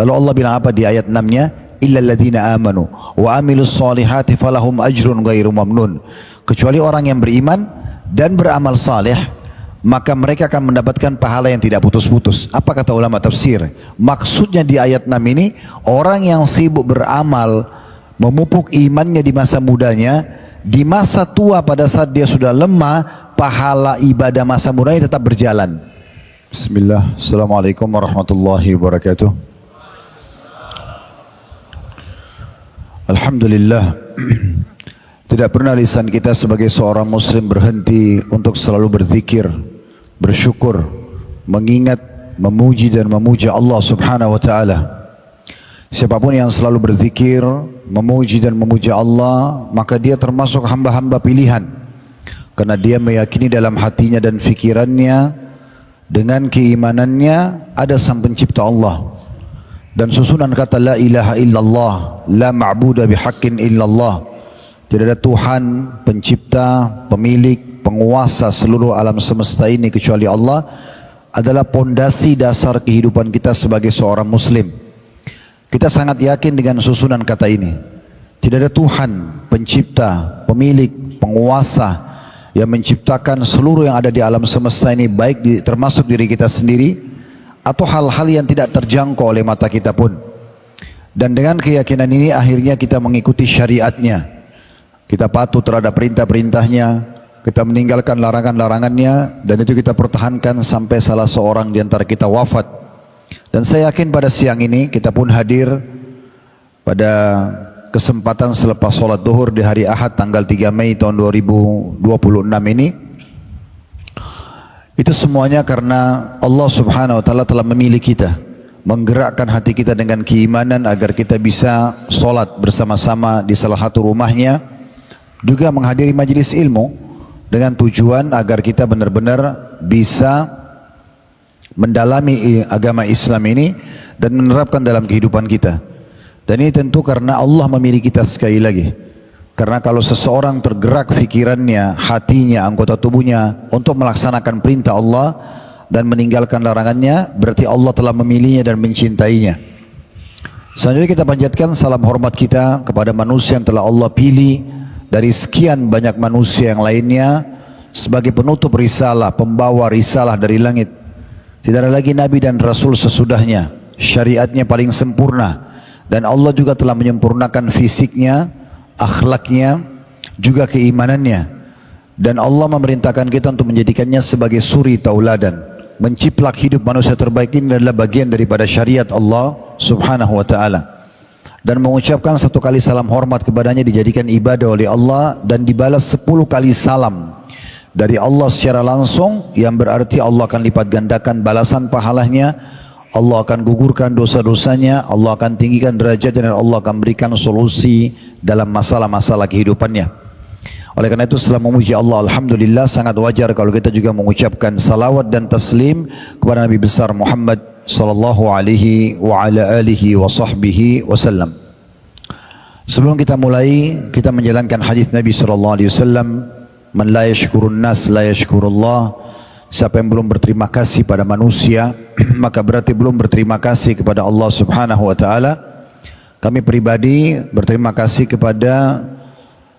Lalu Allah bilang apa di ayat 6-nya? Illal ladzina amanu wa amilus solihati falahum ajrun ghairu mamnun. Kecuali orang yang beriman dan beramal saleh, maka mereka akan mendapatkan pahala yang tidak putus-putus. Apa kata ulama tafsir? Maksudnya di ayat 6 ini, orang yang sibuk beramal, memupuk imannya di masa mudanya, di masa tua pada saat dia sudah lemah, pahala ibadah masa mudanya tetap berjalan. Bismillah. Assalamualaikum warahmatullahi wabarakatuh. Alhamdulillah, tidak pernah lisan kita sebagai seorang muslim berhenti untuk selalu berzikir, bersyukur, mengingat, memuji dan memuja Allah subhanahu wa ta'ala. Siapapun yang selalu berzikir, memuji dan memuja Allah, maka dia termasuk hamba-hamba pilihan. Karena dia meyakini dalam hatinya dan fikirannya, dengan keimanannya ada sang pencipta Allah. Dan susunan kata la ilaha illallah, la ma'buda bihaqqin illallah. Tidak ada Tuhan, pencipta, pemilik, penguasa seluruh alam semesta ini kecuali Allah, adalah pondasi dasar kehidupan kita sebagai seorang muslim. Kita sangat yakin dengan susunan kata ini. Tidak ada Tuhan, pencipta, pemilik, penguasa yang menciptakan seluruh yang ada di alam semesta ini, baik termasuk diri kita sendiri atau hal-hal yang tidak terjangkau oleh mata kita pun. Dan dengan keyakinan ini akhirnya kita mengikuti syariatnya, kita patuh terhadap perintah-perintahnya, kita meninggalkan larangan-larangannya, dan itu kita pertahankan sampai salah seorang di antara kita wafat. Dan saya yakin pada siang ini kita pun hadir pada kesempatan selepas sholat duhur di hari Ahad tanggal 3 Mei tahun 2026 ini. Itu semuanya karena Allah subhanahu wa ta'ala telah memilih kita, menggerakkan hati kita dengan keimanan agar kita bisa sholat bersama-sama di salah satu rumahnya, juga menghadiri majelis ilmu dengan tujuan agar kita benar-benar bisa mendalami agama Islam ini dan menerapkan dalam kehidupan kita. Dan ini tentu karena Allah memilih kita sekali lagi. Karena kalau seseorang tergerak fikirannya, hatinya, anggota tubuhnya untuk melaksanakan perintah Allah dan meninggalkan larangannya, berarti Allah telah memilihnya dan mencintainya. Selanjutnya kita panjatkan salam hormat kita kepada manusia yang telah Allah pilih dari sekian banyak manusia yang lainnya sebagai penutup risalah, pembawa risalah dari langit. Tidak ada lagi Nabi dan Rasul sesudahnya. Syariatnya paling sempurna. Dan Allah juga telah menyempurnakan fisiknya, akhlaknya, juga keimanannya. Dan Allah memerintahkan kita untuk menjadikannya sebagai suri tauladan. Menciplak hidup manusia terbaik ini adalah bagian daripada syariat Allah subhanahu wa ta'ala. Dan mengucapkan 1 kali salam hormat kepadanya dijadikan ibadah oleh Allah dan dibalas 10 kali salam dari Allah secara langsung, yang berarti Allah akan lipat gandakan balasan pahalanya, Allah akan gugurkan dosa-dosanya, Allah akan tinggikan derajatnya, dan Allah akan berikan solusi dalam masalah-masalah kehidupannya. Oleh karena itu setelah memuji Allah, alhamdulillah, sangat wajar kalau kita juga mengucapkan salawat dan taslim kepada Nabi besar Muhammad sallallahu alaihi wa ala alihi wa sahbihi wasallam. Sebelum kita mulai, kita menjalankan hadis Nabi sallallahu alaihi wasallam, man la yashkurun nas la yashkurullah. Siapa yang belum berterima kasih pada manusia, maka berarti belum berterima kasih kepada Allah subhanahu wa ta'ala. Kami pribadi berterima kasih kepada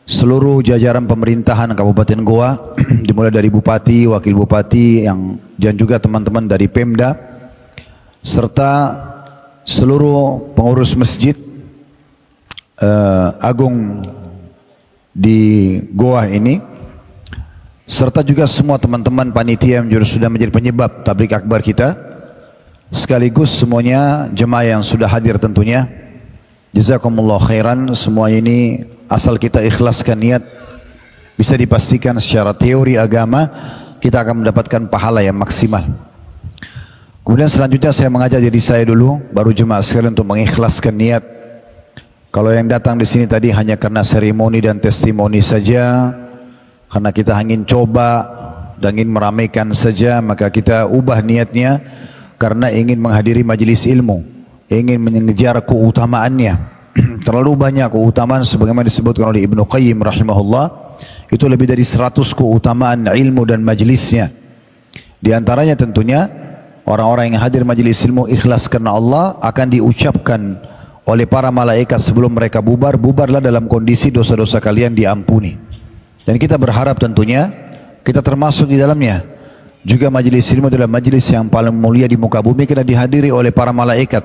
seluruh jajaran pemerintahan Kabupaten Goa, dimulai dari Bupati, Wakil Bupati, dan juga teman-teman dari Pemda, serta seluruh pengurus masjid agung di Goa ini, serta juga semua teman-teman panitia yang sudah menjadi penyebab tablik akbar kita, sekaligus semuanya jemaah yang sudah hadir tentunya. Jazakumullah khairan. Semua ini asal kita ikhlaskan niat, bisa dipastikan secara teori agama kita akan mendapatkan pahala yang maksimal. Kemudian selanjutnya saya mengajak diri saya dulu, baru jemaah sekalian, untuk mengikhlaskan niat. Kalau yang datang di sini tadi hanya karena seremoni dan testimoni saja, karena kita ingin coba dan ingin meramaikan saja, maka kita ubah niatnya karena ingin menghadiri majelis ilmu, ingin mengejar keutamaannya. Terlalu banyak keutamaan sebagaimana disebutkan oleh Ibnu Qayyim rahimahullah, itu lebih dari 100 keutamaan ilmu dan majelisnya. Di antaranya tentunya orang-orang yang hadir majelis ilmu ikhlas karena Allah akan diucapkan oleh para malaikat sebelum mereka bubar, bubarlah dalam kondisi dosa-dosa kalian diampuni. Dan kita berharap tentunya kita termasuk di dalamnya. Juga majelis ilmu adalah majelis yang paling mulia di muka bumi karena dihadiri oleh para malaikat.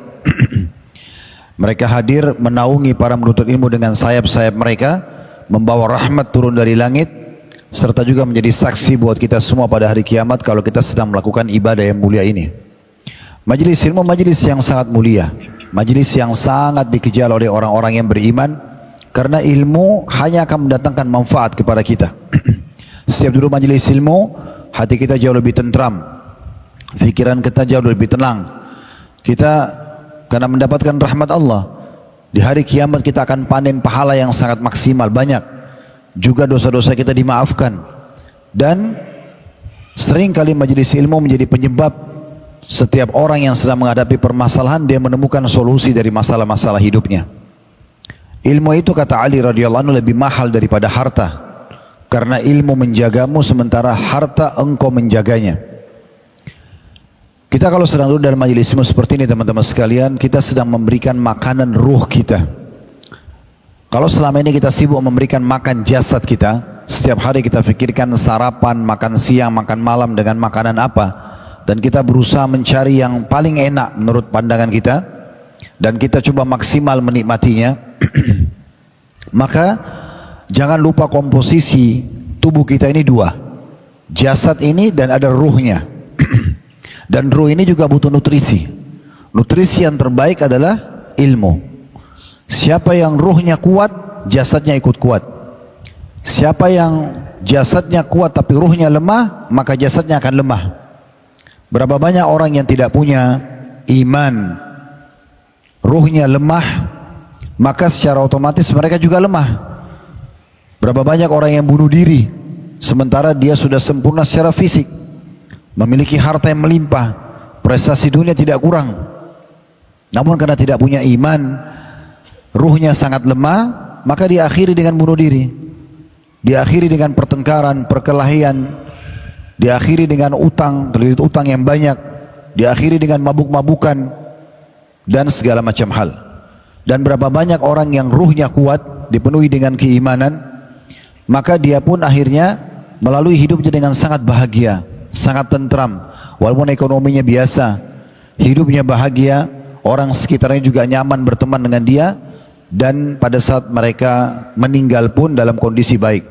Mereka hadir menaungi para menuntut ilmu dengan sayap-sayap mereka, membawa rahmat turun dari langit, serta juga menjadi saksi buat kita semua pada hari kiamat kalau kita sedang melakukan ibadah yang mulia ini. Majelis ilmu majelis yang sangat mulia, majelis yang sangat dikejar oleh orang-orang yang beriman, karena ilmu hanya akan mendatangkan manfaat kepada kita. Setiap duduk majelis ilmu, hati kita jauh lebih tentram, pikiran kita jauh lebih tenang. Kita karena mendapatkan rahmat Allah, di hari kiamat kita akan panen pahala yang sangat maksimal, banyak. Juga dosa-dosa kita dimaafkan. Dan seringkali majelis ilmu menjadi penyebab setiap orang yang sedang menghadapi permasalahan, dia menemukan solusi dari masalah-masalah hidupnya. Ilmu itu, kata Ali radhiyallahu anhu, lebih mahal daripada harta, karena ilmu menjagamu sementara harta engkau menjaganya. Kita kalau sedang duduk dalam majelis ilmu seperti ini teman-teman sekalian, kita sedang memberikan makanan ruh kita. Kalau selama ini kita sibuk memberikan makan jasad kita, setiap hari kita pikirkan sarapan, makan siang, makan malam dengan makanan apa, dan kita berusaha mencari yang paling enak menurut pandangan kita, dan kita coba maksimal menikmatinya, maka jangan lupa komposisi tubuh kita ini dua, jasad ini dan ada ruhnya. Dan ruh ini juga butuh nutrisi. Nutrisi yang terbaik adalah ilmu. Siapa yang ruhnya kuat, jasadnya ikut kuat. Siapa yang jasadnya kuat tapi ruhnya lemah, maka jasadnya akan lemah. Berapa banyak orang yang tidak punya iman, ruhnya lemah, maka secara otomatis mereka juga lemah. Berapa banyak orang yang bunuh diri, sementara dia sudah sempurna secara fisik, memiliki harta yang melimpah, prestasi dunia tidak kurang, namun karena tidak punya iman, ruhnya sangat lemah, maka diakhiri dengan bunuh diri, diakhiri dengan pertengkaran, perkelahian, diakhiri dengan utang, terlilit utang yang banyak, diakhiri dengan mabuk-mabukan dan segala macam hal. Dan berapa banyak orang yang ruhnya kuat, dipenuhi dengan keimanan, maka dia pun akhirnya melalui hidupnya dengan sangat bahagia, sangat tentram, walaupun ekonominya biasa, hidupnya bahagia, orang sekitarnya juga nyaman berteman dengan dia, dan pada saat mereka meninggal pun dalam kondisi baik.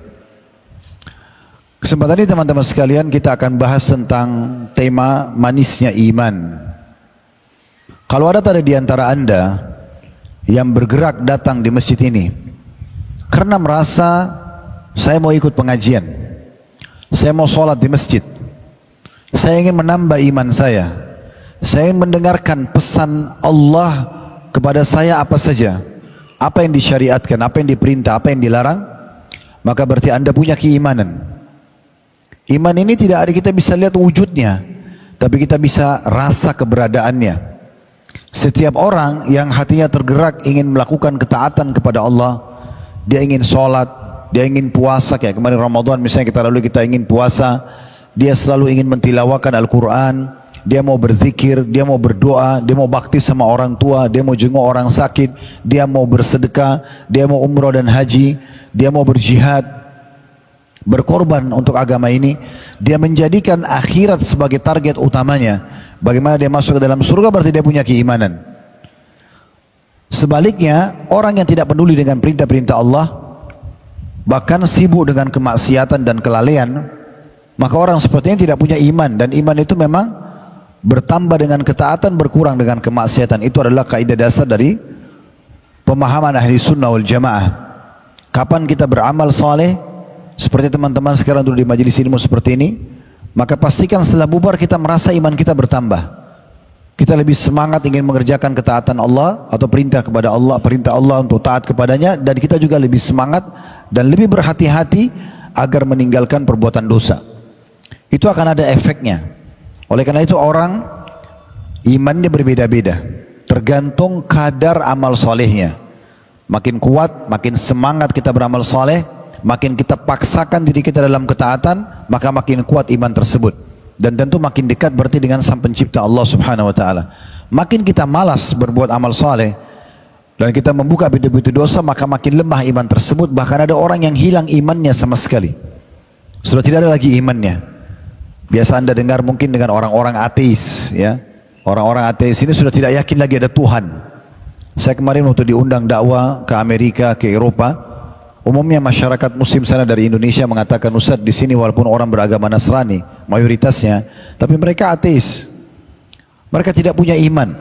Kesempatan ini teman-teman sekalian kita akan bahas tentang tema manisnya iman. Kalau ada di antara anda yang bergerak datang di masjid ini karena merasa saya mau ikut pengajian, saya mau sholat di masjid, saya ingin menambah iman saya ingin mendengarkan pesan Allah kepada saya apa saja, apa yang disyariatkan, apa yang diperintah, apa yang dilarang, maka berarti anda punya keimanan. Iman ini tidak ada kita bisa lihat wujudnya, tapi kita bisa rasa keberadaannya. Setiap orang yang hatinya tergerak ingin melakukan ketaatan kepada Allah, dia ingin sholat, dia ingin puasa, kayak kemarin Ramadan misalnya kita ingin puasa, dia selalu ingin mentilawahkan Al-Quran, dia mau berzikir, dia mau berdoa, dia mau bakti sama orang tua, dia mau jenguk orang sakit, dia mau bersedekah, dia mau umrah dan haji, dia mau berjihad, berkorban untuk agama ini. Dia menjadikan akhirat sebagai target utamanya. Bagaimana dia masuk ke dalam surga, berarti dia punya keimanan. Sebaliknya, orang yang tidak peduli dengan perintah-perintah Allah, bahkan sibuk dengan kemaksiatan dan kelalaian, maka orang seperti ini tidak punya iman. Dan iman itu memang bertambah dengan ketaatan, berkurang dengan kemaksiatan. Itu adalah kaidah dasar dari pemahaman ahli sunnah wal jamaah. Kapan kita beramal saleh, seperti teman-teman sekarang duduk di majelis ilmu seperti ini, maka pastikan setelah bubar kita merasa iman kita bertambah. Kita lebih semangat ingin mengerjakan ketaatan Allah atau perintah kepada Allah, perintah Allah untuk taat kepadanya, dan kita juga lebih semangat dan lebih berhati-hati agar meninggalkan perbuatan dosa. Itu akan ada efeknya. Oleh karena itu orang imannya berbeda-beda, tergantung kadar amal solehnya. Makin kuat, makin semangat kita beramal soleh, makin kita paksakan diri kita dalam ketaatan, maka makin kuat iman tersebut. Dan tentu makin dekat berarti dengan sang pencipta Allah subhanahu wa ta'ala. Makin kita malas berbuat amal saleh dan kita membuka pintu-pintu dosa, maka makin lemah iman tersebut. Bahkan ada orang yang hilang imannya sama sekali. Sudah tidak ada lagi imannya. Biasa Anda dengar mungkin dengan orang-orang ateis, ya. Orang-orang ateis ini sudah tidak yakin lagi ada Tuhan. Saya kemarin waktu diundang dakwah ke Amerika, ke Eropa, umumnya masyarakat muslim sana dari Indonesia mengatakan, Ustaz, di sini walaupun orang beragama Nasrani mayoritasnya, tapi mereka ateis. Mereka tidak punya iman.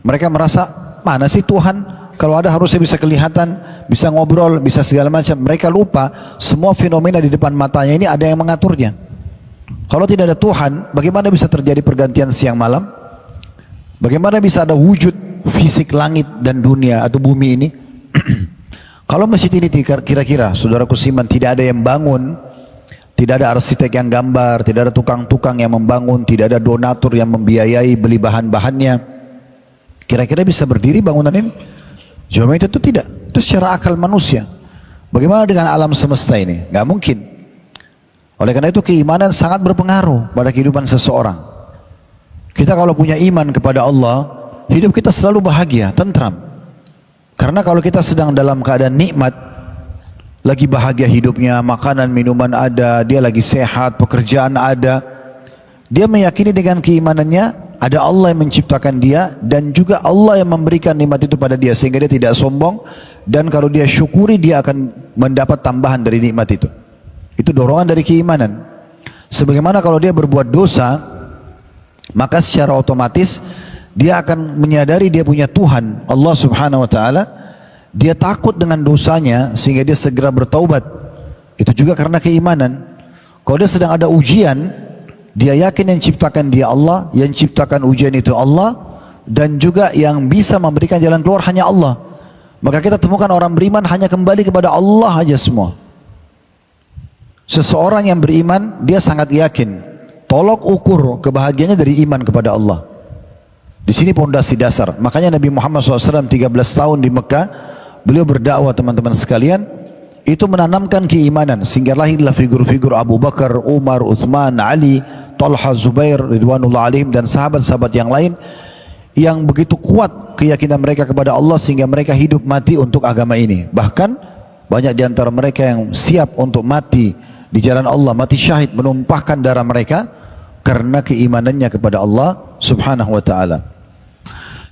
Mereka merasa, mana sih Tuhan? Kalau ada harusnya bisa kelihatan, bisa ngobrol, bisa segala macam. Mereka lupa semua fenomena di depan matanya ini ada yang mengaturnya. Kalau tidak ada Tuhan, bagaimana bisa terjadi pergantian siang malam? Bagaimana bisa ada wujud fisik langit dan dunia atau bumi ini? Kalau masjid ini kira-kira, saudaraku siman, tidak ada yang bangun, tidak ada arsitek yang gambar, tidak ada tukang-tukang yang membangun, tidak ada donatur yang membiayai beli bahan-bahannya, kira-kira bisa berdiri bangunan ini? Jawabannya itu tidak. Itu secara akal manusia. Bagaimana dengan alam semesta ini? Gak mungkin. Oleh karena itu keimanan sangat berpengaruh pada kehidupan seseorang. Kita kalau punya iman kepada Allah, hidup kita selalu bahagia, tentram. Karena kalau kita sedang dalam keadaan nikmat, lagi bahagia hidupnya, makanan, minuman ada, dia lagi sehat, pekerjaan ada, dia meyakini dengan keimanannya ada Allah yang menciptakan dia dan juga Allah yang memberikan nikmat itu pada dia, sehingga dia tidak sombong, dan kalau dia syukuri dia akan mendapat tambahan dari nikmat itu. Itu dorongan dari keimanan. Sebagaimana kalau dia berbuat dosa, maka secara otomatis dia akan menyadari dia punya Tuhan Allah subhanahu wa ta'ala. Dia takut dengan dosanya sehingga dia segera bertaubat. Itu juga karena keimanan. Kalau dia sedang ada ujian, dia yakin yang ciptakan dia Allah, yang ciptakan ujian itu Allah, dan juga yang bisa memberikan jalan keluar hanya Allah. Maka kita temukan orang beriman hanya kembali kepada Allah aja semua. Seseorang yang beriman, dia sangat yakin tolok ukur kebahagiaannya dari iman kepada Allah. Di sini pondasi dasar. Makanya Nabi Muhammad SAW 13 tahun di Mekah, beliau berdakwah teman-teman sekalian, itu menanamkan keimanan, sehingga lahirlah figur-figur Abu Bakar, Umar, Uthman, Ali, Talha, Zubair, Ridwanullah alaihim, dan sahabat-sahabat yang lain yang begitu kuat keyakinan mereka kepada Allah sehingga mereka hidup mati untuk agama ini. Bahkan banyak di antara mereka yang siap untuk mati di jalan Allah, mati syahid, menumpahkan darah mereka karena keimanannya kepada Allah subhanahu wa ta'ala.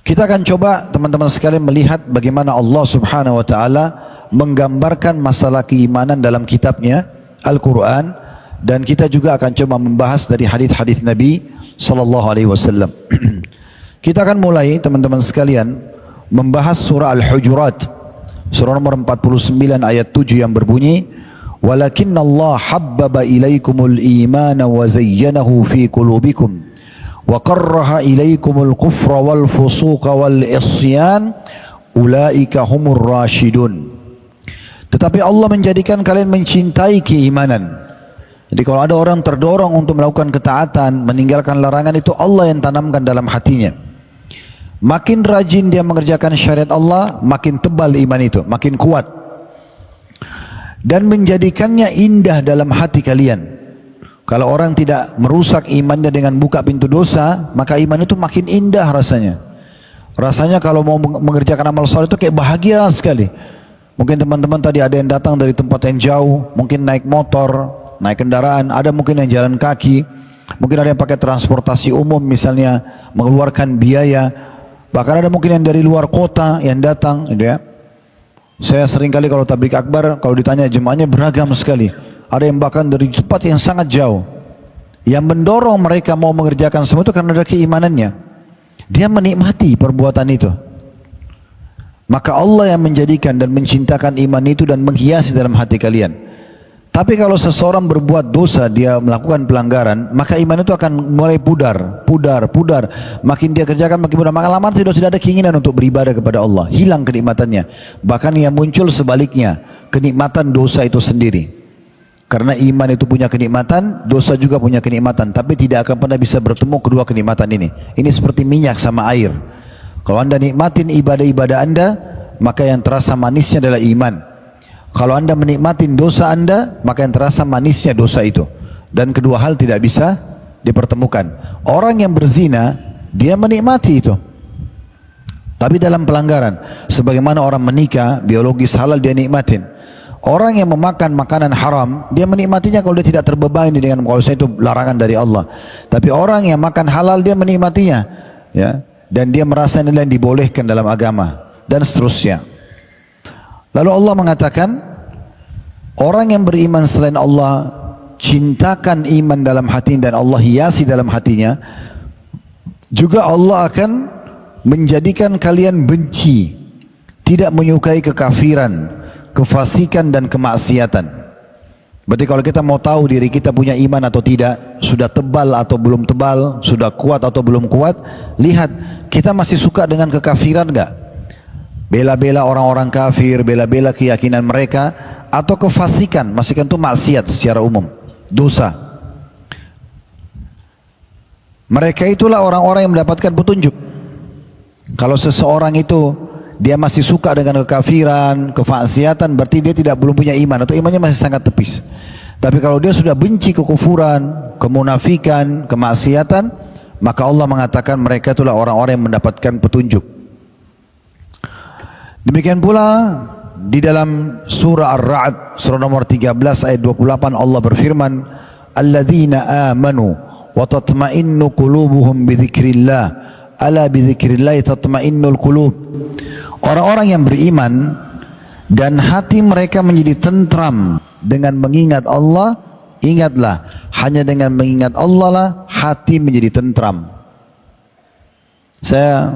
Kita akan coba teman-teman sekalian melihat bagaimana Allah subhanahu wa ta'ala menggambarkan masalah keimanan dalam kitabnya Al-Quran, dan kita juga akan coba membahas dari hadis-hadis Nabi sallallahu alaihi wasallam. Kita akan mulai teman-teman sekalian membahas surah Al-Hujurat, surah nomor 49 ayat 7 yang berbunyi, walakinna Allah habbaba ilaikumul imana wa zayyanahu fi qulubikum wa karraha ilaikumul kufra wal fusuqa wal isyan ulaika humur rasyidun. Tetapi Allah menjadikan kalian mencintai keimanan. Jadi kalau ada orang terdorong untuk melakukan ketaatan, meninggalkan larangan, itu Allah yang tanamkan dalam hatinya. Makin rajin dia mengerjakan syariat Allah, makin tebal iman itu, makin kuat, dan menjadikannya indah dalam hati kalian. Kalau orang tidak merusak imannya dengan buka pintu dosa, maka iman itu makin indah rasanya. Rasanya kalau mau mengerjakan amal saleh itu kayak bahagia sekali. Mungkin teman-teman tadi ada yang datang dari tempat yang jauh, mungkin naik motor, naik kendaraan, ada mungkin yang jalan kaki, mungkin ada yang pakai transportasi umum misalnya, mengeluarkan biaya. Bahkan ada mungkin yang dari luar kota yang datang, gitu ya. Saya sering kali kalau tablik akbar, kalau ditanya jemaahnya beragam sekali. Ada yang bahkan dari tempat yang sangat jauh. Yang mendorong mereka mau mengerjakan semua itu karena ada keimanannya. Dia menikmati perbuatan itu. Maka Allah yang menjadikan dan mencintakan iman itu dan menghiasi dalam hati kalian. Tapi kalau seseorang berbuat dosa, dia melakukan pelanggaran, maka iman itu akan mulai pudar. Makin dia kerjakan makin pudar. Maka lama tidak ada keinginan untuk beribadah kepada Allah. Hilang kenikmatannya. Bahkan yang muncul sebaliknya, kenikmatan dosa itu sendiri. Karena iman itu punya kenikmatan, dosa juga punya kenikmatan. Tapi tidak akan pernah bisa bertemu kedua kenikmatan ini. Ini seperti minyak sama air. Kalau anda nikmatin ibadah-ibadah anda, maka yang terasa manisnya adalah iman. Kalau anda menikmati dosa anda, maka yang terasa manisnya dosa itu. Dan kedua hal tidak bisa dipertemukan. Orang yang berzina, dia menikmati itu. Tapi dalam pelanggaran, sebagaimana orang menikah, biologis halal dia nikmatin. Orang yang memakan makanan haram, dia menikmatinya kalau dia tidak terbebani dengan, kalau saya itu larangan dari Allah. Tapi orang yang makan halal, dia menikmatinya, ya, dan dia merasa ini yang dibolehkan dalam agama, dan seterusnya. Lalu Allah mengatakan, orang yang beriman selain Allah, cintakan iman dalam hati dan Allah hiasi dalam hatinya, juga Allah akan menjadikan kalian benci, tidak menyukai kekafiran, kefasikan dan kemaksiatan. Berarti kalau kita mau tahu diri kita punya iman atau tidak, sudah tebal atau belum tebal, sudah kuat atau belum kuat, lihat kita masih suka dengan kekafiran enggak? Bela-bela orang-orang kafir, bela-bela keyakinan mereka, atau kefasikan. Fasikan itu maksiat secara umum, dosa. Mereka itulah orang-orang yang mendapatkan petunjuk. Kalau seseorang itu dia masih suka dengan kekafiran, kemaksiatan, berarti dia belum punya iman atau imannya masih sangat tepis. Tapi kalau dia sudah benci kekufuran, kemunafikan, kemaksiatan, maka Allah mengatakan mereka itulah orang-orang yang mendapatkan petunjuk. Demikian pula di dalam surah Ar-Ra'd, surah nomor 13 ayat 28, Allah berfirman, "Alladzina amanu wa tatma'innu qulubuhum bi dzikrillah, ala bi dzikrillah tatma'innul qulub." Orang-orang yang beriman dan hati mereka menjadi tentram dengan mengingat Allah, ingatlah, hanya dengan mengingat Allah lah hati menjadi tentram. Saya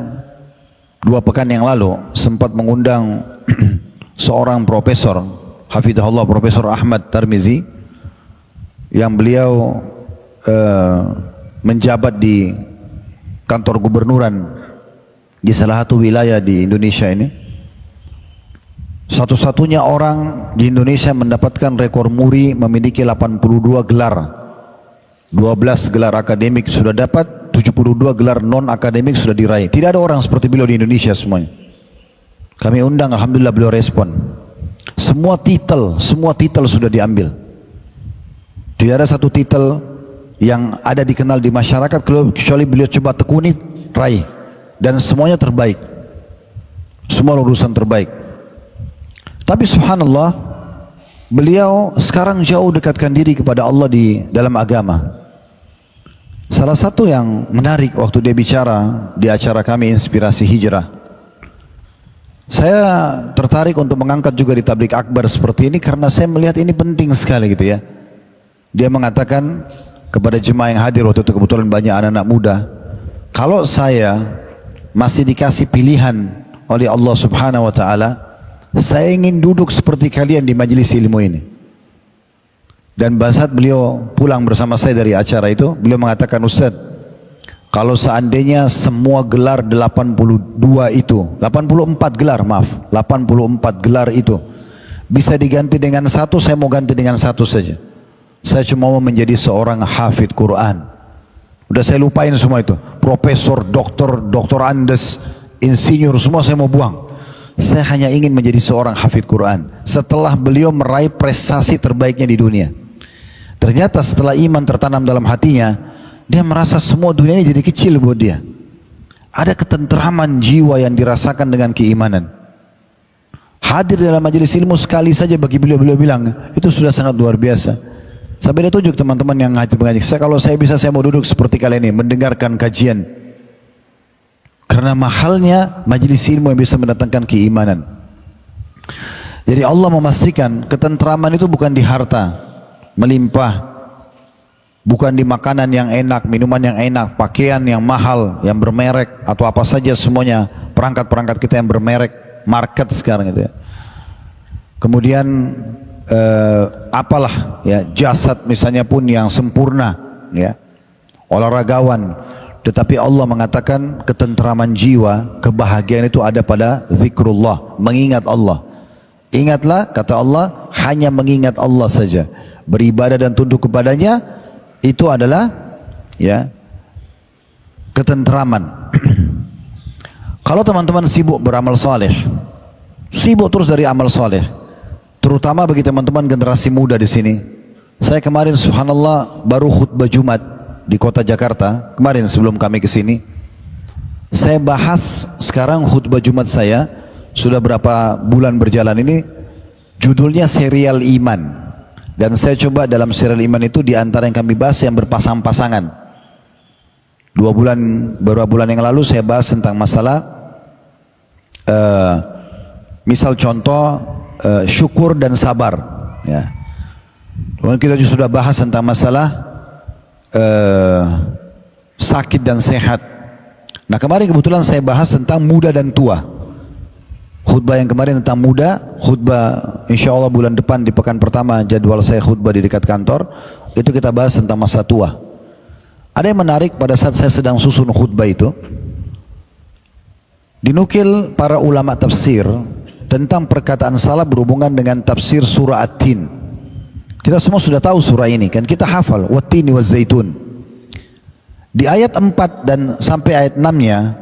2 pekan yang lalu sempat mengundang seorang profesor, hafizahullah, Profesor Ahmad Tarmizi, yang beliau menjabat di kantor gubernuran di salah satu wilayah di Indonesia ini. Satu-satunya orang di Indonesia mendapatkan rekor muri, memiliki 82 gelar. 12 gelar akademik sudah dapat, 72 gelar non akademik sudah diraih. Tidak ada orang seperti beliau di Indonesia semuanya. Kami undang, alhamdulillah beliau respon. Semua titel sudah diambil. Tidak ada satu titel yang ada dikenal di masyarakat kecuali beliau coba tekuni, raih. Dan semuanya terbaik, semua lulusan terbaik. Tapi subhanallah, beliau sekarang jauh dekatkan diri kepada Allah di dalam agama. Salah satu yang menarik waktu dia bicara di acara kami Inspirasi Hijrah, saya tertarik untuk mengangkat juga di tablik akbar seperti ini karena saya melihat ini penting sekali gitu ya. Dia mengatakan kepada jemaah yang hadir waktu itu, kebetulan banyak anak-anak muda, kalau saya masih dikasih pilihan oleh Allah Subhanahu wa taala, saya ingin duduk seperti kalian di majelis ilmu ini. Dan saat beliau pulang bersama saya dari acara itu, beliau mengatakan, "Ustaz, kalau seandainya semua gelar 82 itu, 84 gelar, maaf, 84 gelar itu bisa diganti dengan satu, saya mau ganti dengan satu saja. Saya cuma mau menjadi seorang hafidh Quran. Udah saya lupain semua itu. Profesor, doktor Andes, insinyur, semua saya mau buang. Saya hanya ingin menjadi seorang hafidh Quran." Setelah beliau meraih prestasi terbaiknya di dunia, ternyata setelah iman tertanam dalam hatinya, dia merasa semua dunia ini jadi kecil buat dia. Ada ketentraman jiwa yang dirasakan dengan keimanan. Hadir dalam majelis ilmu sekali saja bagi beliau bilang, itu sudah sangat luar biasa. Sampai dia tunjuk teman-teman yang ngaji, kalau saya bisa, saya mau duduk seperti kalian ini, mendengarkan kajian. Karena mahalnya majelis ilmu yang bisa mendatangkan keimanan. Jadi Allah memastikan ketentraman itu bukan di harta melimpah, bukan di makanan yang enak, minuman yang enak, pakaian yang mahal, yang bermerek, atau apa saja semuanya, perangkat-perangkat kita yang bermerek, market sekarang gitu ya. Kemudian apalah ya, jasad misalnya pun yang sempurna ya, olahragawan. Tetapi Allah mengatakan ketentraman jiwa, kebahagiaan itu ada pada zikrullah, mengingat Allah. Ingatlah, kata Allah, hanya mengingat Allah saja, beribadah dan tunduk kepadanya, itu adalah ya ketentraman. Kalau teman-teman sibuk beramal saleh, sibuk terus dari amal saleh, terutama bagi teman-teman generasi muda di sini. Saya kemarin subhanallah baru khutbah Jumat di kota Jakarta kemarin sebelum kami ke sini. Saya bahas sekarang khutbah Jumat saya sudah berapa bulan berjalan ini, judulnya serial iman. Dan saya coba dalam serial iman itu di antara yang kami bahas yang berpasang-pasangan. Beberapa bulan yang lalu saya bahas tentang masalah misal contoh syukur dan sabar, ya. Kemudian kita juga sudah bahas tentang masalah sakit dan sehat. Nah, kemarin kebetulan saya bahas tentang muda dan tua. Khutbah yang kemarin tentang muda, khutbah insya Allah bulan depan di pekan pertama jadwal saya khutbah di dekat kantor, itu kita bahas tentang masa tua. Ada yang menarik pada saat saya sedang susun khutbah itu, dinukil para ulama tafsir tentang perkataan salah berhubungan dengan tafsir surah At-Tin. Kita semua sudah tahu surah ini kan, kita hafal Wat-Tini Waz-Zaitun. Di ayat 4 dan sampai ayat 6-nya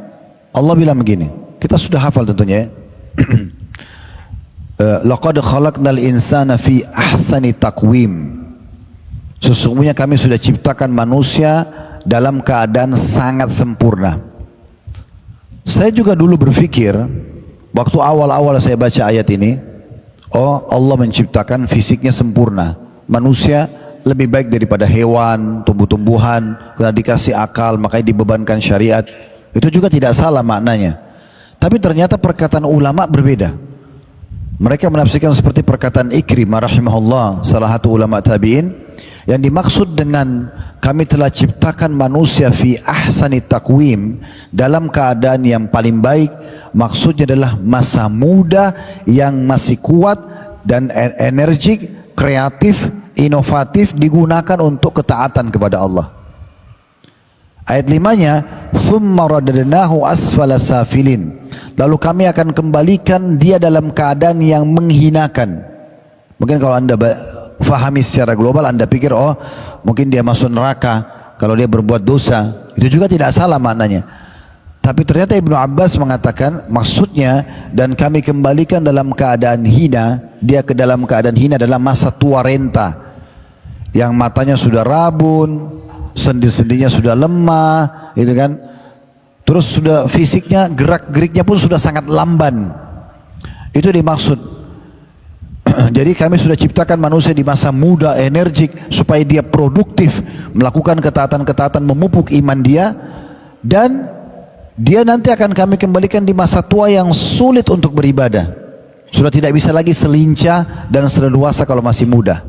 Allah bilang begini, kita sudah hafal tentunya ya. Laqad khalaqnal insana fi ahsani taqwim. Sesungguhnya kami sudah ciptakan manusia dalam keadaan sangat sempurna. Saya juga dulu berpikir waktu awal-awal saya baca ayat ini, oh Allah menciptakan fisiknya sempurna, manusia lebih baik daripada hewan, tumbuh-tumbuhan, karena dikasih akal makanya dibebankan syariat. Itu juga tidak salah maknanya. Tapi ternyata perkataan ulama berbeda. Mereka menafsirkan seperti perkataan Ikrimah rahimahullah, salah satu ulama tabi'in, yang dimaksud dengan kami telah ciptakan manusia fi ahsani taqwim, dalam keadaan yang paling baik, maksudnya adalah masa muda yang masih kuat dan energik, kreatif, inovatif, digunakan untuk ketaatan kepada Allah. Ayat 5-nya, thumma radadnahu asfala safilin. Lalu kami akan kembalikan dia dalam keadaan yang menghinakan. Mungkin kalau anda fahami secara global, anda pikir oh mungkin dia masuk neraka kalau dia berbuat dosa. Itu juga tidak salah maknanya. Tapi ternyata Ibnu Abbas mengatakan maksudnya, dan kami kembalikan dalam keadaan hina, dia ke dalam keadaan hina dalam masa tua renta, yang matanya sudah rabun, sendi-sendinya sudah lemah, gitu kan. Terus sudah fisiknya, gerak-geriknya pun sudah sangat lamban. Itu dimaksud. Jadi kami sudah ciptakan manusia di masa muda, energik, supaya dia produktif, melakukan ketaatan-ketaatan, memupuk iman dia, dan dia nanti akan kami kembalikan di masa tua yang sulit untuk beribadah. Sudah tidak bisa lagi selincah dan seleluasa kalau masih muda.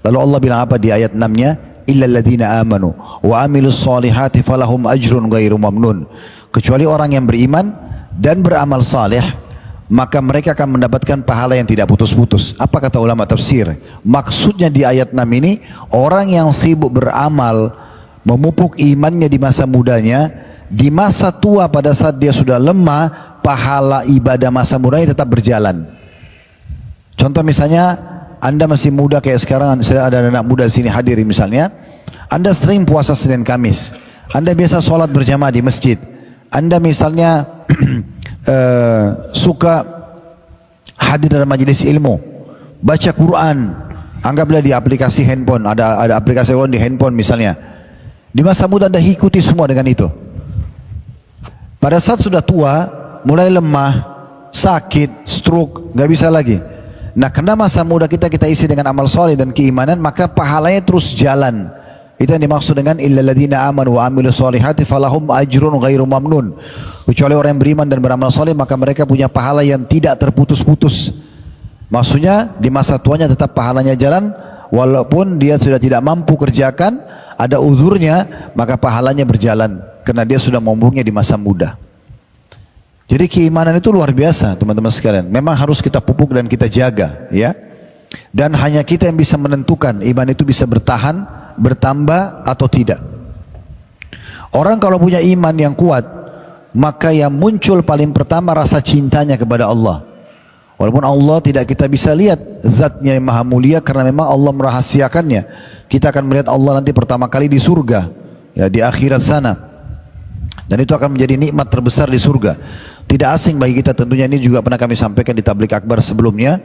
Lalu Allah bilang apa di ayat 6-nya? Illal ladzina amanu wa amilus solihati falahum ajrun ghairu mamnun. Kecuali orang yang beriman dan beramal saleh, maka mereka akan mendapatkan pahala yang tidak putus-putus. Apa kata ulama tafsir? Maksudnya di ayat 6 ini, orang yang sibuk beramal, memupuk imannya di masa mudanya, di masa tua pada saat dia sudah lemah, pahala ibadah masa mudanya tetap berjalan. Contoh misalnya, Anda masih muda kayak sekarang, ada anak muda sini hadir misalnya, Anda sering puasa Senin Kamis, Anda biasa sholat berjamaah di masjid, Anda misalnya suka hadir dalam majelis ilmu, baca Quran, anggaplah di aplikasi handphone, ada aplikasi Quran di handphone misalnya, di masa muda Anda ikuti semua dengan itu. Pada saat sudah tua, mulai lemah, sakit, stroke, gak bisa lagi. Nah, karena masa muda kita isi dengan amal soleh dan keimanan, maka pahalanya terus jalan. Itu yang dimaksud dengan illal ladzina amanu wa amilus solihati falahum ajrun ghairu mamnun. Kecuali orang yang beriman dan beramal soleh, maka mereka punya pahala yang tidak terputus-putus. Maksudnya di masa tuanya tetap pahalanya jalan, walaupun dia sudah tidak mampu kerjakan, ada uzurnya, maka pahalanya berjalan karena dia sudah mempunyai di masa muda. Jadi keimanan itu luar biasa teman-teman sekalian. Memang harus kita pupuk dan kita jaga, ya. Dan hanya kita yang bisa menentukan iman itu bisa bertahan, bertambah atau tidak. Orang kalau punya iman yang kuat, maka yang muncul paling pertama rasa cintanya kepada Allah. Walaupun Allah tidak kita bisa lihat zatnya yang maha mulia, karena memang Allah merahasiakannya. Kita akan melihat Allah nanti pertama kali di surga, ya, di akhirat sana. Dan itu akan menjadi nikmat terbesar di surga. Tidak asing bagi kita tentunya, ini juga pernah kami sampaikan di tablik akbar sebelumnya.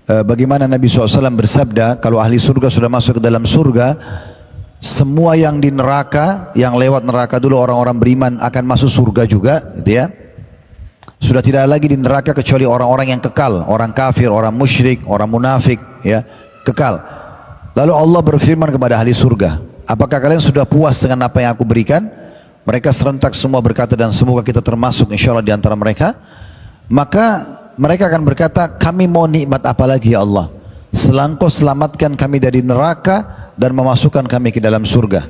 Bagaimana Nabi SAW bersabda, kalau ahli surga sudah masuk ke dalam surga, semua yang di neraka, yang lewat neraka dulu orang-orang beriman akan masuk surga juga, gitu ya. Sudah tidak ada lagi di neraka kecuali orang-orang yang kekal, orang kafir, orang musyrik, orang munafik, ya, kekal. Lalu Allah berfirman kepada ahli surga, apakah kalian sudah puas dengan apa yang aku berikan? Mereka serentak semua berkata, dan semoga kita termasuk insyaAllah di antara mereka. Maka mereka akan berkata, kami mau nikmat apa lagi ya Allah? Setelah Engkau selamatkan kami dari neraka dan memasukkan kami ke dalam surga.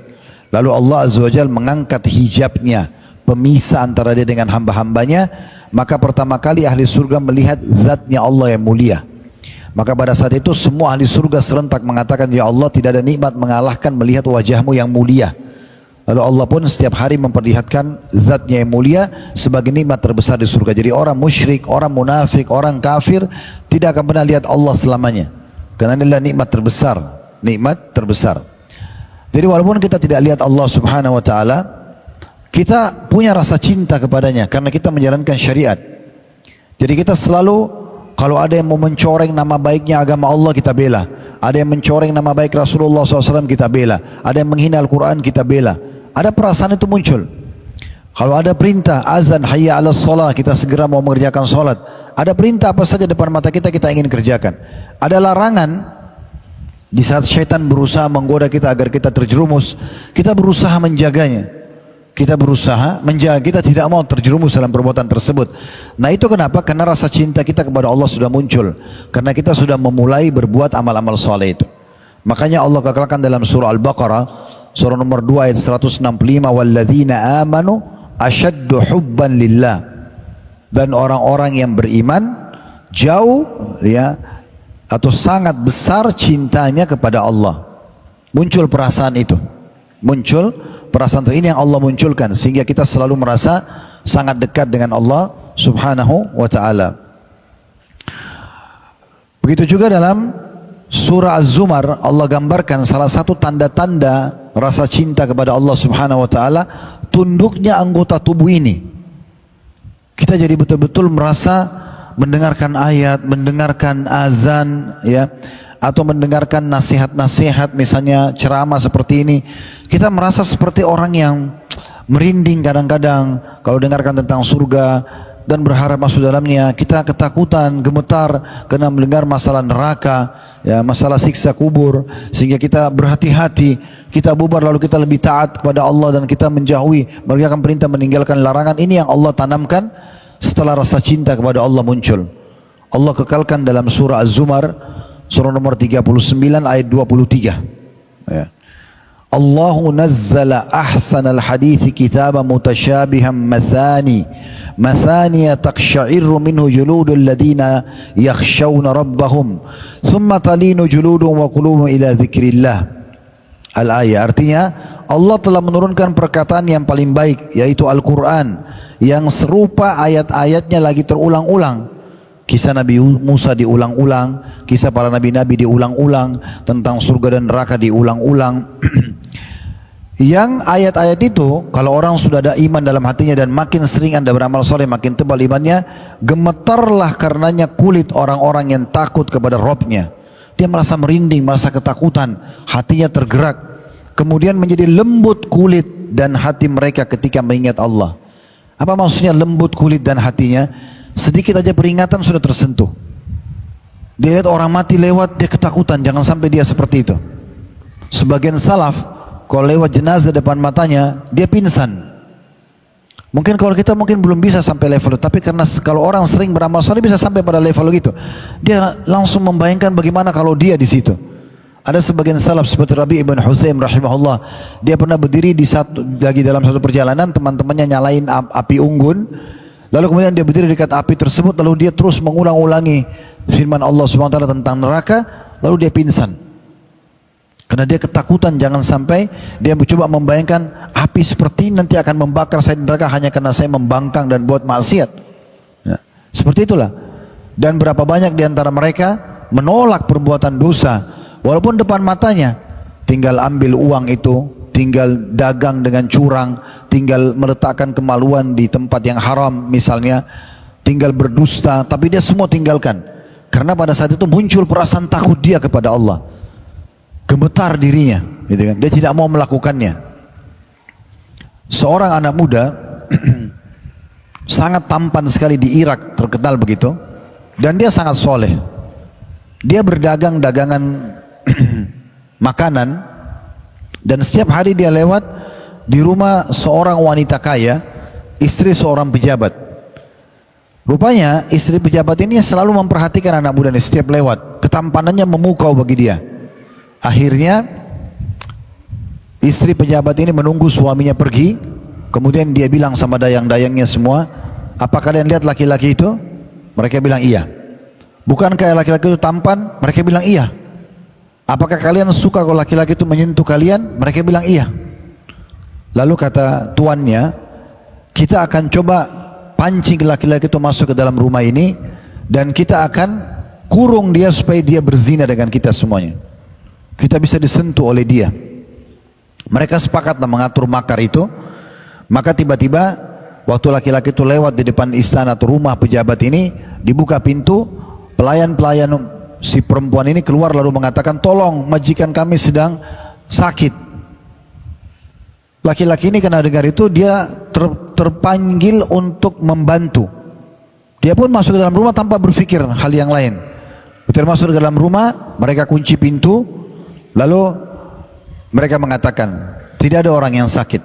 Lalu Allah Azza wa Jalla mengangkat hijabnya, pemisah antara dia dengan hamba-hambanya. Maka pertama kali ahli surga melihat zatnya Allah yang mulia. Maka pada saat itu semua ahli surga serentak mengatakan, ya Allah, tidak ada nikmat mengalahkan melihat wajahmu yang mulia. Lalu Allah pun setiap hari memperlihatkan zatnya yang mulia sebagai nikmat terbesar di surga. Jadi orang musyrik, orang munafik, orang kafir tidak akan pernah lihat Allah selamanya, karena inilah nikmat terbesar, nikmat terbesar. Jadi walaupun kita tidak lihat Allah subhanahu wa ta'ala, kita punya rasa cinta kepadanya karena kita menjalankan syariat. Jadi kita selalu, kalau ada yang mau mencoreng nama baiknya agama Allah, kita bela. Ada yang mencoreng nama baik Rasulullah SAW, kita bela. Ada yang menghina Al-Quran, kita bela. Ada perasaan itu muncul. Kalau ada perintah azan hayya 'alas shalah, kita segera mau mengerjakan salat. Ada perintah apa saja depan mata kita, kita ingin kerjakan. Ada larangan, di saat syaitan berusaha menggoda kita agar kita terjerumus, kita berusaha menjaganya. Kita berusaha menjaga, kita tidak mau terjerumus dalam perbuatan tersebut. Nah itu kenapa? Karena rasa cinta kita kepada Allah sudah muncul. Karena kita sudah memulai berbuat amal-amal soleh itu. Makanya Allah katakan dalam surah Al-Baqarah, surah nomor 2 ayat 165, walladzina amanu asyaddu hubban lillah. Dan orang-orang yang beriman jauh, ya, atau sangat besar cintanya kepada Allah. Muncul perasaan itu. Muncul perasaan ini yang Allah munculkan sehingga kita selalu merasa sangat dekat dengan Allah subhanahu wa ta'ala. Begitu juga dalam surah Az-Zumar, Allah gambarkan salah satu tanda-tanda rasa cinta kepada Allah subhanahu wa ta'ala, tunduknya anggota tubuh ini. Kita jadi betul-betul merasa mendengarkan ayat, mendengarkan azan, ya, atau mendengarkan nasihat-nasihat, misalnya ceramah seperti ini, kita merasa seperti orang yang merinding kadang-kadang kalau dengarkan tentang surga dan berharap masuk dalamnya. Kita ketakutan, gemetar karena mendengar masalah neraka, ya, masalah siksa kubur, sehingga kita berhati-hati, kita bubar lalu kita lebih taat kepada Allah dan kita menjauhi, mengerjakan perintah, meninggalkan larangan. Ini yang Allah tanamkan setelah rasa cinta kepada Allah muncul. Allah kekalkan dalam surah Az-Zumar, surah nomor 39 ayat 23. Ya. Allahu nazzala ahsanal hadithi kitaban mutasyabihan mathani taqsha'irru minhu juludul ladina yakhshawna rabbahum thumma talinu juludum wa qulubuhum ila dzikrillah. Al-ayat artinya Allah telah menurunkan perkataan yang paling baik, yaitu Al-Quran, yang serupa ayat-ayatnya lagi terulang-ulang. Kisah Nabi Musa diulang-ulang, kisah para nabi-nabi diulang-ulang, tentang surga dan neraka diulang-ulang. Yang ayat-ayat itu, kalau orang sudah ada iman dalam hatinya dan makin sering anda beramal soleh, makin tebal imannya, gemetarlah karenanya kulit orang-orang yang takut kepada Rabbnya. Dia merasa merinding, merasa ketakutan, hatinya tergerak. Kemudian menjadi lembut kulit dan hati mereka ketika mengingat Allah. Apa maksudnya lembut kulit dan hatinya? Sedikit aja peringatan sudah tersentuh. Dia lihat orang mati lewat, dia ketakutan, jangan sampai dia seperti itu. Sebagian salaf, kalau lewat jenazah depan matanya, dia pingsan. Mungkin kalau kita mungkin belum bisa sampai level itu, tapi karena kalau orang sering beramal soleh bisa sampai pada level gitu. Dia langsung membayangkan bagaimana kalau dia di situ. Ada sebagian salaf seperti Rabi' ibn Hutsaim rahimahullah, dia pernah berdiri lagi dalam satu perjalanan, teman-temannya nyalain api unggun. Lalu kemudian dia berdiri dekat api tersebut, lalu dia terus mengulang-ulangi firman Allah SWT tentang neraka, lalu dia pingsan. Karena dia ketakutan jangan sampai dia mencoba membayangkan api seperti ini nanti akan membakar saya di neraka hanya karena saya membangkang dan buat maksiat. Ya, seperti itulah. Dan berapa banyak di antara mereka menolak perbuatan dosa, walaupun depan matanya, tinggal ambil uang itu, tinggal dagang dengan curang, tinggal meletakkan kemaluan di tempat yang haram misalnya, tinggal berdusta, tapi dia semua tinggalkan. Karena pada saat itu muncul perasaan takut dia kepada Allah. gemetar dirinya, gitu kan? Dia tidak mau melakukannya. Seorang anak muda sangat tampan sekali di Irak, terkenal begitu, dan dia sangat soleh. Dia berdagang dagangan makanan, dan setiap hari dia lewat di rumah seorang wanita kaya, istri seorang pejabat. Rupanya istri pejabat ini selalu memperhatikan anak muda ini setiap lewat. Ketampanannya memukau bagi dia. Akhirnya istri pejabat ini menunggu suaminya pergi. Kemudian dia bilang sama dayang-dayangnya semua, apa kalian lihat laki-laki itu? Mereka bilang iya. Bukankah laki-laki itu tampan? Mereka bilang iya. Apakah kalian suka kalau laki-laki itu menyentuh kalian? Mereka bilang iya. Lalu kata tuannya, kita akan coba pancing laki-laki itu masuk ke dalam rumah ini, dan kita akan kurung dia supaya dia berzina dengan kita semuanya. Kita bisa disentuh oleh dia. Mereka sepakatlah mengatur makar itu. Maka tiba-tiba waktu laki-laki itu lewat di depan istana atau rumah pejabat ini, dibuka pintu, pelayan-pelayan si perempuan ini keluar lalu mengatakan, tolong majikan kami sedang sakit. Laki-laki ini karena dengar itu dia terpanggil untuk membantu. Dia pun masuk ke dalam rumah tanpa berpikir hal yang lain. Ketika masuk ke dalam rumah, mereka kunci pintu, lalu mereka mengatakan, tidak ada orang yang sakit,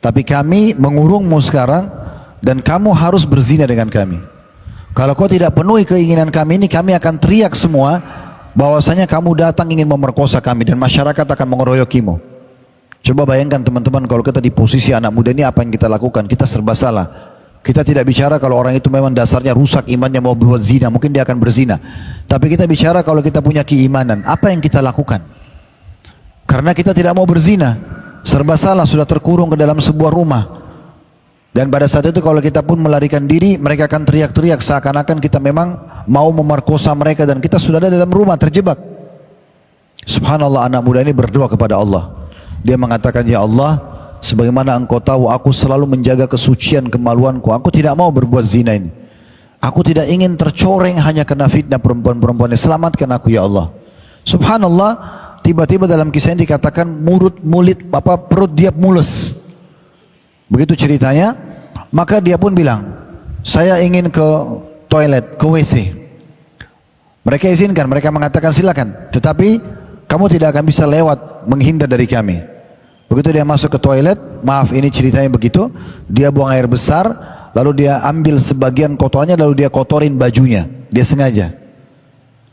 tapi kami mengurungmu sekarang dan kamu harus berzina dengan kami. Kalau kau tidak penuhi keinginan kami ini, kami akan teriak semua bahwasanya kamu datang ingin memerkosa kami dan masyarakat akan mengeroyokimu. Coba bayangkan teman-teman, kalau kita di posisi anak muda ini, apa yang kita lakukan? Kita serba salah. Kita tidak bicara kalau orang itu memang dasarnya rusak imannya mau berbuat zina, mungkin dia akan berzina. Tapi kita bicara kalau kita punya keimanan, apa yang kita lakukan? Karena kita tidak mau berzina, serba salah, sudah terkurung ke dalam sebuah rumah. Dan pada saat itu kalau kita pun melarikan diri, mereka akan teriak-teriak seakan-akan kita memang mau memerkosa mereka, dan kita sudah ada dalam rumah terjebak. Subhanallah, anak muda ini berdoa kepada Allah. Dia mengatakan, ya Allah, sebagaimana engkau tahu aku selalu menjaga kesucian kemaluanku, aku tidak mau berbuat zina ini. Aku tidak ingin tercoreng hanya karena fitnah perempuan-perempuan ini. Selamatkan aku ya Allah. Subhanallah, tiba-tiba dalam kisah ini dikatakan perut dia mulus. Begitu ceritanya, maka dia pun bilang, saya ingin ke toilet, ke WC. Mereka izinkan, mereka mengatakan silakan, tetapi kamu tidak akan bisa lewat menghindar dari kami. Begitu dia masuk ke toilet, maaf ini ceritanya begitu, dia buang air besar, lalu dia ambil sebagian kotorannya, lalu dia kotorin bajunya, dia sengaja.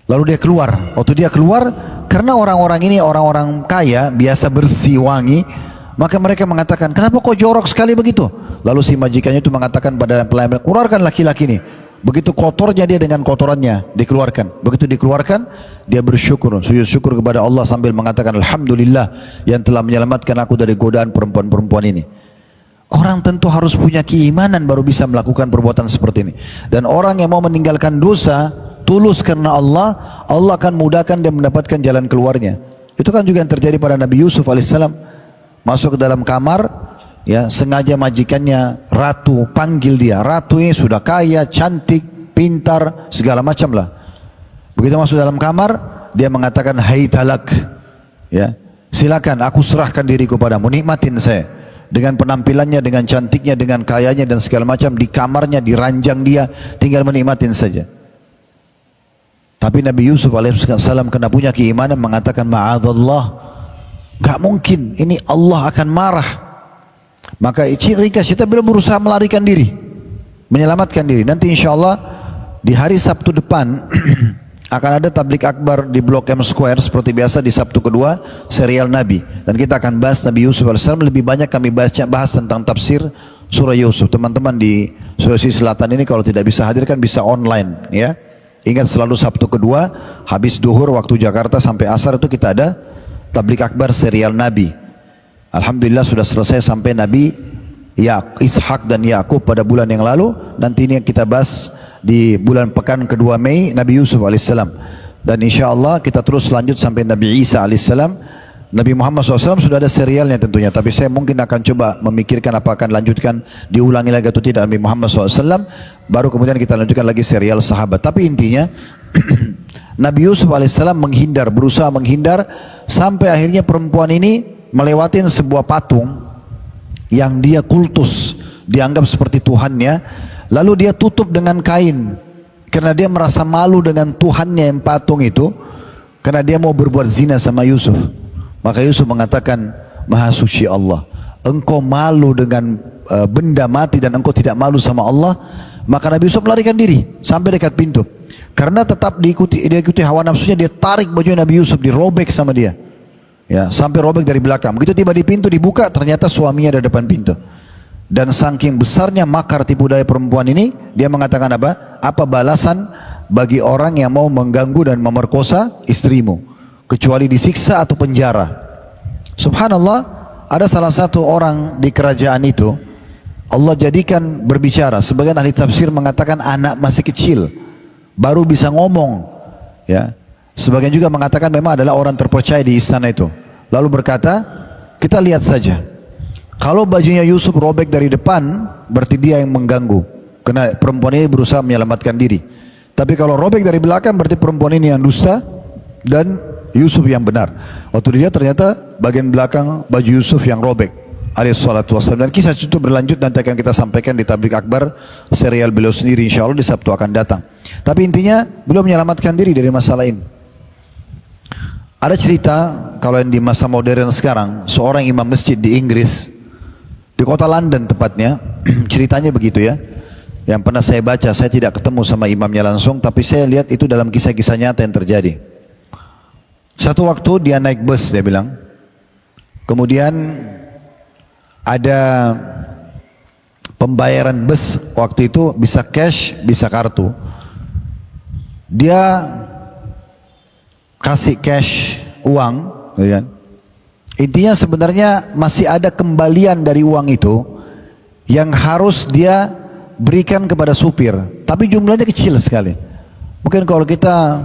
Lalu dia keluar. Waktu dia keluar, karena orang-orang ini orang-orang kaya, biasa bersih, wangi, maka mereka mengatakan, kenapa kok jorok sekali begitu? Lalu si majikannya itu mengatakan pada pelayan, keluarkan laki-laki ini. Begitu kotornya dia dengan kotorannya dikeluarkan. Begitu dikeluarkan, dia bersyukur, sujud syukur kepada Allah sambil mengatakan, alhamdulillah yang telah menyelamatkan aku dari godaan perempuan-perempuan ini. Orang tentu harus punya keimanan baru bisa melakukan perbuatan seperti ini. Dan orang yang mau meninggalkan dosa tulus karena Allah, Allah akan mudahkan dia mendapatkan jalan keluarnya. Itu kan juga yang terjadi pada Nabi Yusuf alaihissalam. Masuk ke dalam kamar, ya, sengaja majikannya ratu panggil dia. Ratu ini sudah kaya, cantik, pintar, segala macam lah. Begitu masuk dalam kamar, dia mengatakan, hai talak, ya, silakan aku serahkan diriku padamu, nikmatin saya. Dengan penampilannya, dengan cantiknya, dengan kayanya dan segala macam, di kamarnya, di ranjang dia, tinggal menikmatin saja. Tapi Nabi Yusuf alaihissalam kena punya keimanan mengatakan, ma'adallah, gak mungkin, ini Allah akan marah. Maka ringkas kita belum berusaha melarikan diri, menyelamatkan diri. Nanti insya Allah di hari Sabtu depan akan ada tablik akbar di Blok M Square seperti biasa di Sabtu kedua serial Nabi, dan kita akan bahas Nabi Yusuf AS. Lebih banyak kami bahas tentang tafsir surah Yusuf. Teman-teman di Sulawesi Selatan ini kalau tidak bisa hadirkan bisa online, ya. Ingat selalu Sabtu kedua habis duhur waktu Jakarta sampai asar itu kita ada tablik akbar serial Nabi. Alhamdulillah sudah selesai sampai Nabi Ishak dan Yakub pada bulan yang lalu. Nanti ini yang kita bahas di bulan pekan kedua Mei, Nabi Yusuf alaihissalam. Dan insya Allah kita terus lanjut sampai Nabi Isa alaihissalam. Nabi Muhammad SAW sudah ada serialnya tentunya, tapi saya mungkin akan coba memikirkan apa akan lanjutkan, diulangi lagi atau tidak Nabi Muhammad SAW. Baru kemudian kita lanjutkan lagi serial sahabat. Tapi intinya Nabi Yusuf alaihissalam menghindar, berusaha menghindar Sampai akhirnya perempuan ini melewatin sebuah patung yang dia kultus, dianggap seperti Tuhannya. Lalu dia tutup dengan kain karena dia merasa malu dengan Tuhannya yang patung itu, karena dia mau berbuat zina sama Yusuf. Maka Yusuf mengatakan, Maha suci Allah, engkau malu dengan benda mati dan engkau tidak malu sama Allah. Maka Nabi Yusuf melarikan diri sampai dekat pintu. Karena tetap diikuti hawa nafsunya, dia tarik baju Nabi Yusuf, dirobek sama dia. Ya, sampai robek dari belakang. Begitu tiba di pintu dibuka, ternyata suaminya ada depan pintu. Dan saking besarnya makar tipu daya perempuan ini, dia mengatakan apa? Apa balasan bagi orang yang mau mengganggu dan memerkosa istrimu, kecuali disiksa atau penjara. Subhanallah, ada salah satu orang di kerajaan itu, Allah jadikan berbicara. Sebagian ahli tafsir mengatakan anak masih kecil, baru bisa ngomong. Ya, sebagian juga mengatakan memang adalah orang terpercaya di istana itu. Lalu berkata, kita lihat saja. Kalau bajunya Yusuf robek dari depan, berarti dia yang mengganggu. Karena perempuan ini berusaha menyelamatkan diri. Tapi kalau robek dari belakang, berarti perempuan ini yang dusta dan Yusuf yang benar. Waktu dia ternyata bagian belakang baju Yusuf yang robek. Alaihissalatu wassalam. Dan kisah itu berlanjut, nanti akan kita sampaikan di Tablik Akbar serial beliau sendiri, insya Allah di Sabtu akan datang. Tapi intinya beliau menyelamatkan diri dari masalah ini. Ada cerita kalau yang di masa modern sekarang, seorang imam masjid di Inggris, di kota London tepatnya, ceritanya begitu ya. Yang pernah saya baca, saya tidak ketemu sama imamnya langsung, tapi saya lihat itu dalam kisah-kisah nyata yang terjadi. Satu waktu dia naik bus, dia bilang, kemudian ada pembayaran bus waktu itu bisa cash, bisa kartu. Dia kasih cash, uang, kan? Intinya sebenarnya masih ada kembalian dari uang itu yang harus dia berikan kepada supir, tapi jumlahnya kecil sekali. Mungkin kalau kita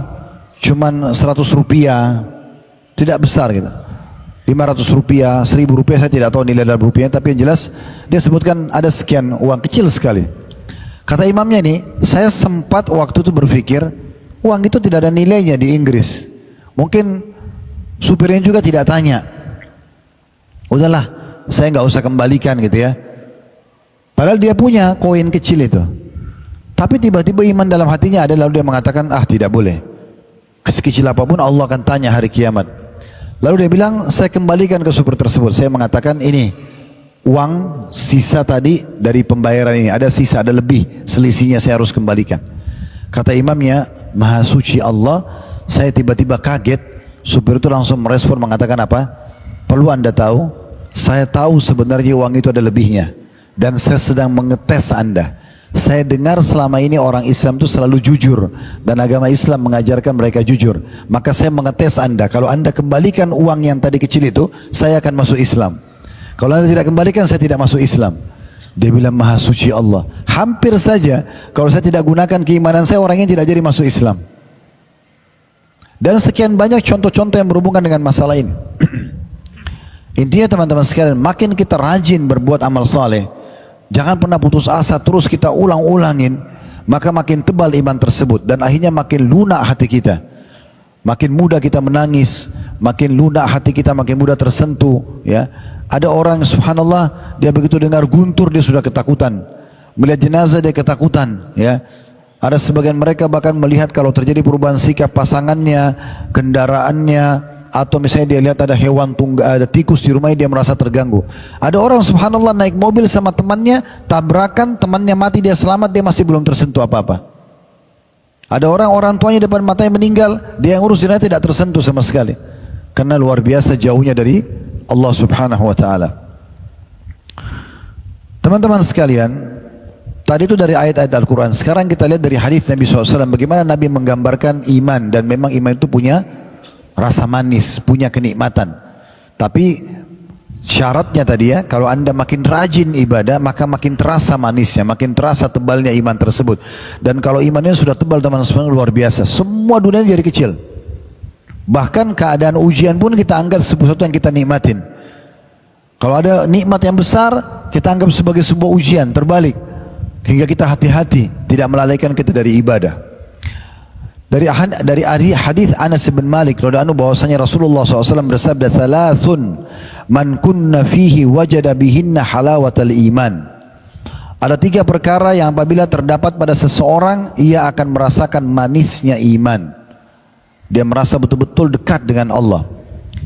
cuman 100 rupiah, tidak besar gitu. 500 rupiah, 1000 rupiah, saya tidak tahu nilai dalam rupiah, tapi yang jelas dia sebutkan ada sekian uang kecil sekali. Kata imamnya ini, saya sempat waktu itu berpikir, uang itu tidak ada nilainya di Inggris. Mungkin supirnya juga tidak tanya. Udahlah, saya nggak usah kembalikan gitu ya. Padahal dia punya koin kecil itu. Tapi tiba-tiba iman dalam hatinya ada, lalu dia mengatakan, tidak boleh. Sekecil apapun Allah akan tanya hari kiamat. Lalu dia bilang, saya kembalikan ke supir tersebut. Saya mengatakan, ini uang sisa tadi dari pembayaran ini, ada sisa, ada lebih, selisihnya saya harus kembalikan. Kata imamnya, Maha suci Allah, saya tiba-tiba kaget. Supir itu langsung merespon mengatakan apa? Perlu Anda tahu, saya tahu sebenarnya uang itu ada lebihnya, dan saya sedang mengetes Anda. Saya dengar selama ini orang Islam itu selalu jujur, dan agama Islam mengajarkan mereka jujur. Maka saya mengetes Anda, kalau Anda kembalikan uang yang tadi kecil itu, saya akan masuk Islam. Kalau Anda tidak kembalikan, saya tidak masuk Islam. Dia bilang, Maha suci Allah, hampir saja kalau saya tidak gunakan keimanan saya, orangnya tidak jadi masuk Islam. Dan sekian banyak contoh-contoh yang berhubungan dengan masalah ini. Intinya teman-teman sekalian, makin kita rajin berbuat amal saleh, jangan pernah putus asa, terus kita ulang-ulangin, maka makin tebal iman tersebut, dan akhirnya makin lunak hati kita. Makin mudah kita menangis, makin lunak hati kita, makin mudah tersentuh. Ya, ada orang subhanallah, dia begitu dengar guntur dia sudah ketakutan, melihat jenazah dia ketakutan. Ya, ada sebagian mereka bahkan melihat kalau terjadi perubahan sikap pasangannya, kendaraannya, atau misalnya dia lihat ada hewan tunggal, ada tikus di rumahnya, dia merasa terganggu. Ada orang subhanallah naik mobil sama temannya, tabrakan, temannya mati, dia selamat, dia masih belum tersentuh apa-apa. Ada orang tuanya depan matanya meninggal, dia yang urus jenazah tidak tersentuh sama sekali, karena luar biasa jauhnya dari Allah subhanahu wa ta'ala. Teman-teman sekalian, tadi itu dari ayat-ayat Al-Quran. Sekarang kita lihat dari hadis Nabi SAW, bagaimana Nabi menggambarkan iman, dan memang iman itu punya rasa manis, punya kenikmatan. Tapi syaratnya tadi ya, kalau Anda makin rajin ibadah, maka makin terasa manisnya, makin terasa tebalnya iman tersebut. Dan kalau imannya sudah tebal teman-teman, luar biasa, semua dunia jadi kecil. Bahkan keadaan ujian pun kita anggap sesuatu yang kita nikmatin. Kalau ada nikmat yang besar, kita anggap sebagai sebuah ujian, terbalik. Hingga kita hati-hati, tidak melalaikan kita dari ibadah. Dari hadis Anas bin Malik radhiyallahu anhu bahwasanya Rasulullah SAW bersabda, "Thalathun man kunna fihi wajada bihinna halawatal iman." Ada 3 perkara yang apabila terdapat pada seseorang, ia akan merasakan manisnya iman. Dia merasa betul-betul dekat dengan Allah.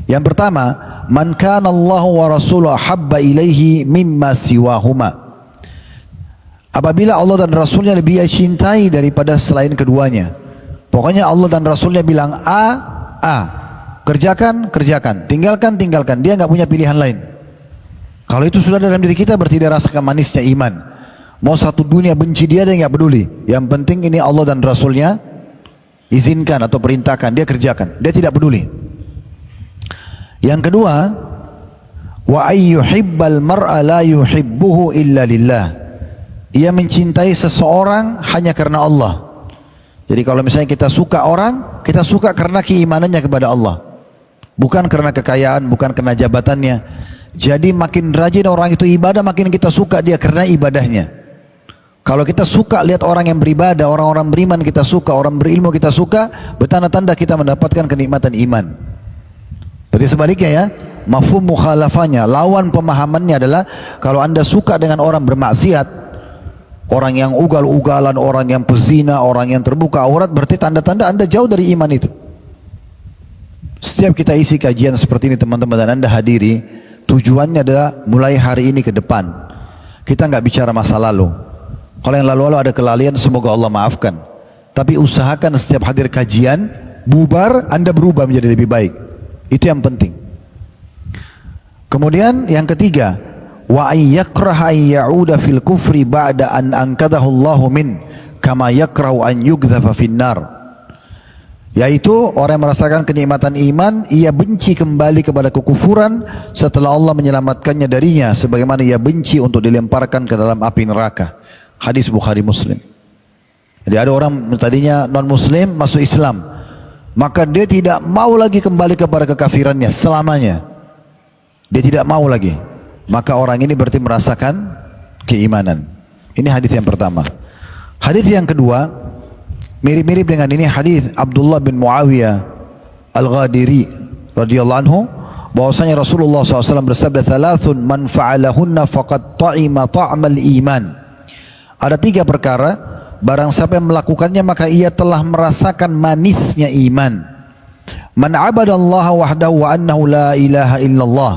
Yang pertama, man kana Allahu wa rasuluhu habba ilaihi mimma siwahuma. Apabila Allah dan Rasulnya lebih cintai daripada selain keduanya. Pokoknya Allah dan Rasulnya bilang A, kerjakan, tinggalkan. Dia nggak punya pilihan lain. Kalau itu sudah dalam diri kita, berarti dia rasakan manisnya iman. Mau satu dunia benci dia nggak peduli. Yang penting ini Allah dan Rasulnya izinkan atau perintahkan, dia kerjakan. Dia tidak peduli. Yang kedua, wa ayyuhibbal mar'a la yuhibbuhu illa lillah. Ia mencintai seseorang hanya karena Allah. Jadi kalau misalnya kita suka orang, kita suka karena keimanannya kepada Allah, bukan karena kekayaan, bukan karena jabatannya. Jadi makin rajin orang itu ibadah, makin kita suka dia karena ibadahnya. Kalau kita suka lihat orang yang beribadah, orang-orang beriman kita suka, orang berilmu kita suka, bertanda-tanda kita mendapatkan kenikmatan iman. Jadi sebaliknya ya, mafhum mukhalafahnya, lawan pemahamannya adalah kalau anda suka dengan orang bermaksiat, orang yang ugal-ugalan, orang yang pezina, orang yang terbuka aurat, berarti tanda-tanda anda jauh dari iman itu. Setiap kita isi kajian seperti ini teman-teman dan anda hadiri, tujuannya adalah mulai hari ini ke depan kita nggak bicara masa lalu. Kalau yang lalu-lalu ada kelalaian, semoga Allah maafkan. Tapi usahakan setiap hadir kajian, bubar, anda berubah menjadi lebih baik. Itu yang penting. Kemudian yang ketiga, wa ayyakraha ayyauda fil kufri ba'da an ankadahu Allahu min kama yakrahu an yugdhafa finnar. Yaitu orang yang merasakan kenikmatan iman, ia benci kembali kepada kekufuran setelah Allah menyelamatkannya darinya, sebagaimana ia benci untuk dilemparkan ke dalam api neraka. Hadis Bukhari Muslim. Jadi ada orang tadinya non muslim masuk Islam, maka dia tidak mau lagi kembali kepada kekafirannya selamanya. Dia tidak mau lagi. Maka orang ini berarti merasakan keimanan. Ini hadis yang pertama. Hadis yang kedua mirip-mirip dengan ini, hadis Abdullah bin Muawiyah Al-Ghadiri radhiyallahu anhu bahwasanya Rasulullah SAW bersabda, "Thalathun man fa'alahunna faqad ta'ima ta'mal iman." Ada 3 perkara, barang siapa yang melakukannya maka ia telah merasakan manisnya iman. Man abadallaha wahdahu wa annahu la ilaha illallah.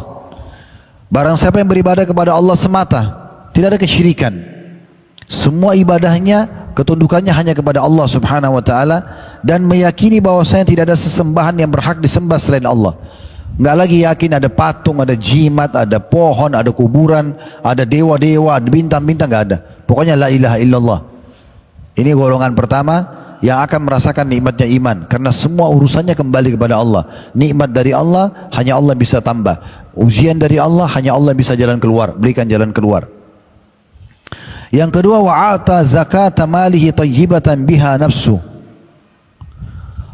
Barang siapa yang beribadah kepada Allah semata, tidak ada kesyirikan. Semua ibadahnya, ketundukannya hanya kepada Allah Subhanahu wa taala, dan meyakini bahwasanya tidak ada sesembahan yang berhak disembah selain Allah. Enggak lagi yakin ada patung, ada jimat, ada pohon, ada kuburan, ada dewa-dewa, ada bintang-bintang, enggak ada. Pokoknya la ilaha illallah. Ini golongan pertama yang akan merasakan nikmatnya iman, karena semua urusannya kembali kepada Allah. Nikmat dari Allah hanya Allah bisa tambah. Ujian dari Allah hanya Allah bisa jalan keluar, berikan jalan keluar. Yang kedua, wa'ata zakata malihi tayyibatan biha nafsu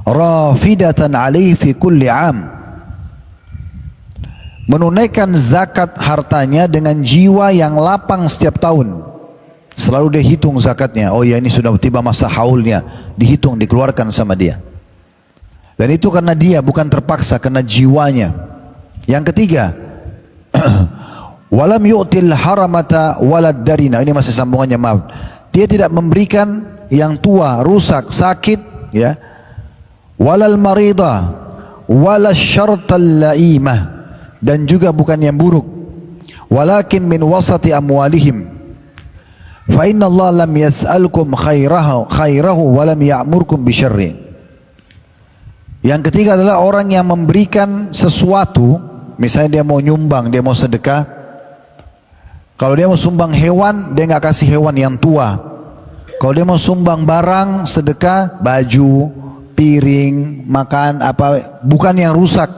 rafidatan alaihi fi kulli am. Menunaikan zakat hartanya dengan jiwa yang lapang setiap tahun. Selalu dia hitung zakatnya. Oh ya, ini sudah tiba masa haulnya, dihitung, dikeluarkan sama dia. Dan itu karena dia bukan terpaksa, karena jiwanya. Yang ketiga, walam yu'til haramata walad darina. Ini masih sambungannya, maaf. Dia tidak memberikan yang tua, rusak, sakit, ya. Walal marida, walal syartal laimah, dan juga bukan yang buruk. Walakin min wasati amwalihim. Fa inna Allah lam yas'alkum khairahu wa lam ya'murkum bisyarri. Yang ketiga adalah orang yang memberikan sesuatu, misalnya dia mau nyumbang, dia mau sedekah. Kalau dia mau sumbang hewan, dia nggak kasih hewan yang tua. Kalau dia mau sumbang barang, sedekah, baju, piring, makan apa, bukan yang rusak.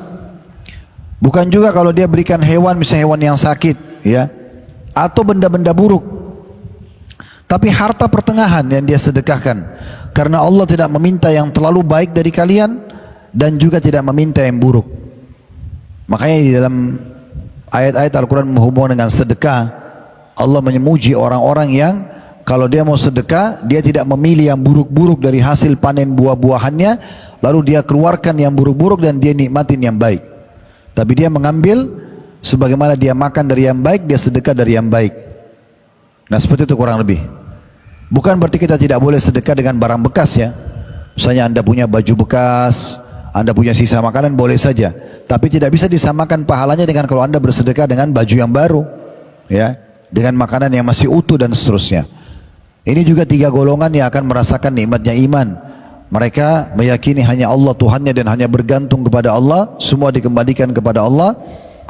Bukan juga kalau dia berikan hewan, misalnya hewan yang sakit, ya, atau benda-benda buruk. Tapi harta pertengahan yang dia sedekahkan, karena Allah tidak meminta yang terlalu baik dari kalian dan juga tidak meminta yang buruk. Makanya di dalam ayat-ayat Al-Quran menghubungkan dengan sedekah, Allah memuji orang-orang yang Kalau dia mau sedekah, dia tidak memilih yang buruk-buruk dari hasil panen buah-buahannya, lalu dia keluarkan yang buruk-buruk dan dia nikmatin yang baik. Tapi dia mengambil sebagaimana dia makan dari yang baik, dia sedekah dari yang baik. Nah seperti itu kurang lebih. Bukan berarti kita tidak boleh sedekah dengan barang bekas ya. Misalnya Anda punya baju bekas, Anda punya sisa makanan, boleh saja. Tapi tidak bisa disamakan pahalanya dengan kalau Anda bersedekah dengan baju yang baru, ya, dengan makanan yang masih utuh dan seterusnya. Ini juga 3 golongan yang akan merasakan nikmatnya iman. Mereka meyakini hanya Allah Tuhannya dan hanya bergantung kepada Allah, semua dikembalikan kepada Allah.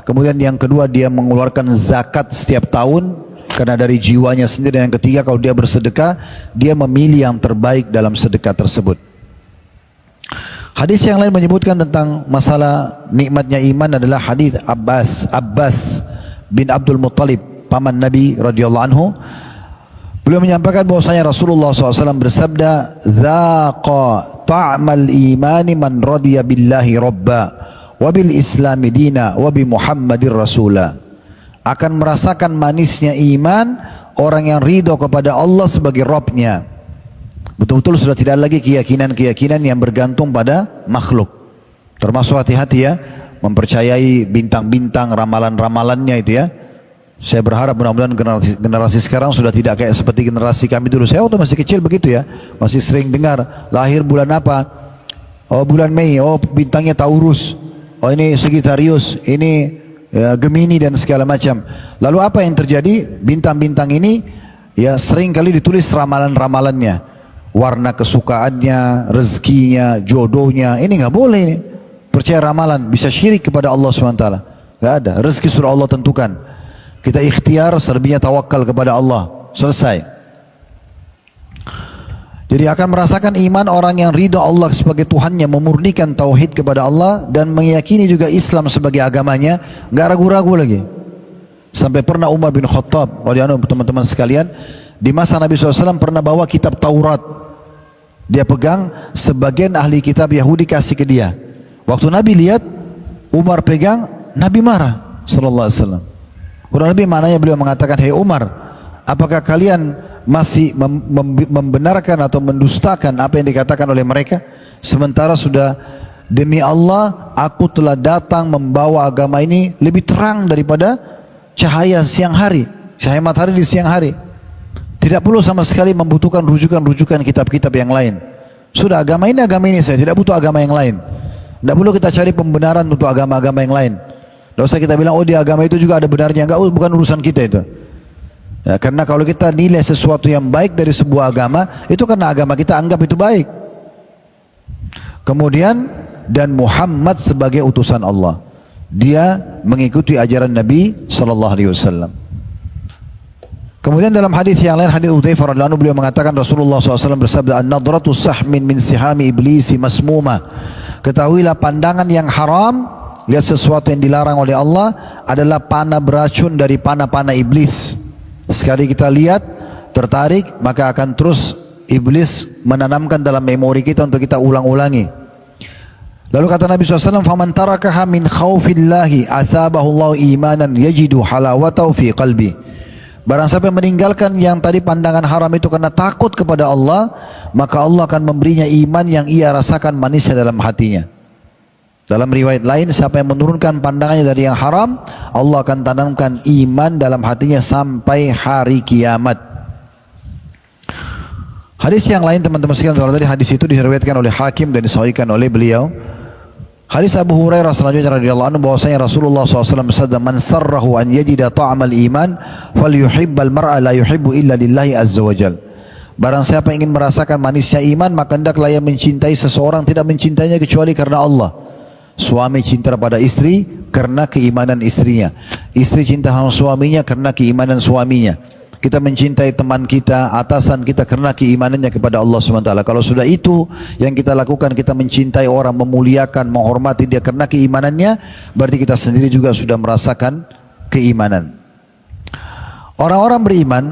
Kemudian yang kedua, dia mengeluarkan zakat setiap tahun karena dari jiwanya sendiri. Dan yang ketiga, kalau dia bersedekah, dia memilih yang terbaik dalam sedekah tersebut. Hadis yang lain menyebutkan tentang masalah nikmatnya iman adalah hadis Abbas bin Abdul Muttalib, paman Nabi radhiyallahu anhu. Beliau menyampaikan bahwasanya Rasulullah SAW bersabda, "Dzaqa ta'mal imani man radiya billahi rabba wa bil islami dina wa bi Muhammadir rasula." Akan merasakan manisnya iman orang yang ridho kepada Allah sebagai Rabbnya. Betul-betul sudah tidak lagi keyakinan-keyakinan yang bergantung pada makhluk. Termasuk hati-hati ya, mempercayai bintang-bintang, ramalan-ramalannya itu ya. Saya berharap mudah-mudahan generasi sekarang sudah tidak kayak seperti generasi kami dulu. Saya waktu masih kecil begitu ya, masih sering dengar lahir bulan apa, oh bulan Mei, oh bintangnya Taurus, oh ini Sagittarius, ini ya, Gemini dan segala macam. Lalu apa yang terjadi? Bintang-bintang ini ya sering kali ditulis ramalan-ramalannya, warna kesukaannya, rezekinya, jodohnya. Ini nggak boleh ini. Percaya ramalan, bisa syirik kepada Allah SWT. Nggak ada. Rezeki sudah Allah tentukan. Kita ikhtiar, selebihnya tawakal kepada Allah. Selesai. Jadi akan merasakan iman orang yang ridha Allah sebagai Tuhannya, memurnikan tauhid kepada Allah dan meyakini juga Islam sebagai agamanya, nggak ragu-ragu lagi. Sampai pernah Umar bin Khattab, teman-teman sekalian, di masa Nabi SAW pernah bawa kitab Taurat. Dia pegang, sebagian ahli kitab Yahudi kasih ke dia. Waktu Nabi lihat Umar pegang, Nabi marah sallallahu alaihi wasallam. Kurang lebih maknanya beliau mengatakan, "Hei Umar, apakah kalian masih membenarkan atau mendustakan apa yang dikatakan oleh mereka? Sementara sudah, demi Allah, aku telah datang membawa agama ini lebih terang daripada cahaya siang hari, cahaya matahari di siang hari. Tidak perlu sama sekali membutuhkan rujukan-rujukan kitab-kitab yang lain. Sudah agama ini saya tidak butuh agama yang lain. Tidak perlu kita cari pembenaran untuk agama-agama yang lain. Tidak usah kita bilang, oh di agama itu juga ada benarnya. Enggak, bukan urusan kita itu. Ya, karena kalau kita nilai sesuatu yang baik dari sebuah agama, itu karena agama kita anggap itu baik. Kemudian, dan Muhammad sebagai utusan Allah. Dia mengikuti ajaran Nabi SAW. Kemudian dalam hadis yang lain, hadis Hudzaifah radhiyallahu anhu, beliau mengatakan Rasulullah SAW bersabda, "An-nadratu sahmin min sihami iblisi masmuma." Ketahuilah pandangan yang haram, lihat sesuatu yang dilarang oleh Allah, adalah panah beracun dari panah-panah iblis. Sekali kita lihat, tertarik, maka akan terus iblis menanamkan dalam memori kita untuk kita ulang-ulangi. Lalu kata Nabi SAW, "Faman tarakaha min khaufillahi athabahu Allah imanan yajidu halawatahu fi qalbi." Barang siapa yang meninggalkan yang tadi pandangan haram itu karena takut kepada Allah, maka Allah akan memberinya iman yang ia rasakan manisnya dalam hatinya. Dalam riwayat lain, siapa yang menurunkan pandangannya dari yang haram, Allah akan tanamkan iman dalam hatinya sampai hari kiamat. Hadis yang lain teman-teman sekalian, kalau tadi hadis itu diriwayatkan oleh Hakim dan disahihkan oleh beliau. Hadis Abu Hurairah selanjutnya radhiyallahu anhu bahwasanya Rasulullah SAW bersabda, "Man sarrahu an yajida ta'amal iman, falyuhibbal mar'a la yuhibbu illa lillahi azza wajal." Barang siapa ingin merasakan manisnya iman, maka hendaklah ia mencintai seseorang, tidak mencintainya kecuali karena Allah. Suami cinta pada istri karena keimanan istrinya. Istri cinta sama suaminya karena keimanan suaminya. Kita mencintai teman kita, atasan kita karena keimanannya kepada Allah SWT. Kalau sudah itu yang kita lakukan, kita mencintai orang, memuliakan, menghormati dia karena keimanannya, berarti kita sendiri juga sudah merasakan keimanan. Orang-orang beriman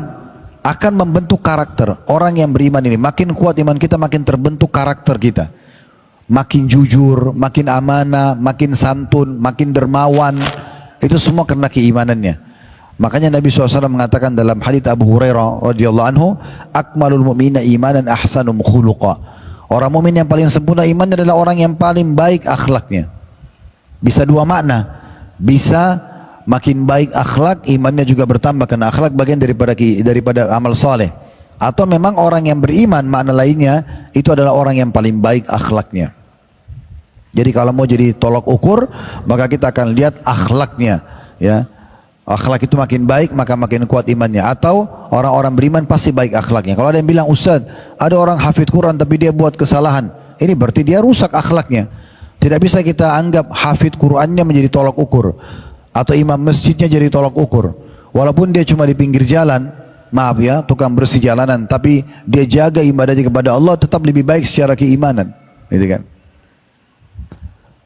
akan membentuk karakter. Orang yang beriman ini, makin kuat iman kita, makin terbentuk karakter kita. Makin jujur, makin amanah, makin santun, makin dermawan. Itu semua karena keimanannya. Makanya Nabi SAW mengatakan dalam hadits Abu Hurairah radhiyallahu anhu, akmalul mu'minina imanan ahsanum khuluqa. Orang mukmin yang paling sempurna imannya adalah orang yang paling baik akhlaknya. Bisa dua makna. Bisa makin baik akhlak, imannya juga bertambah karena akhlak bagian daripada amal soleh. Atau memang orang yang beriman, makna lainnya itu adalah orang yang paling baik akhlaknya. Jadi kalau mau jadi tolok ukur, maka kita akan lihat akhlaknya, ya. Akhlak itu makin baik maka makin kuat imannya. Atau orang-orang beriman pasti baik akhlaknya. Kalau ada yang bilang, Ustaz, ada orang hafid Quran tapi dia buat kesalahan, ini berarti dia rusak akhlaknya. Tidak bisa kita anggap hafid Qurannya menjadi tolak ukur, atau imam masjidnya jadi tolak ukur. Walaupun dia cuma di pinggir jalan, maaf ya, tukang bersih jalanan, tapi dia jaga ibadahnya kepada Allah tetap lebih baik secara keimanan, gitu kan.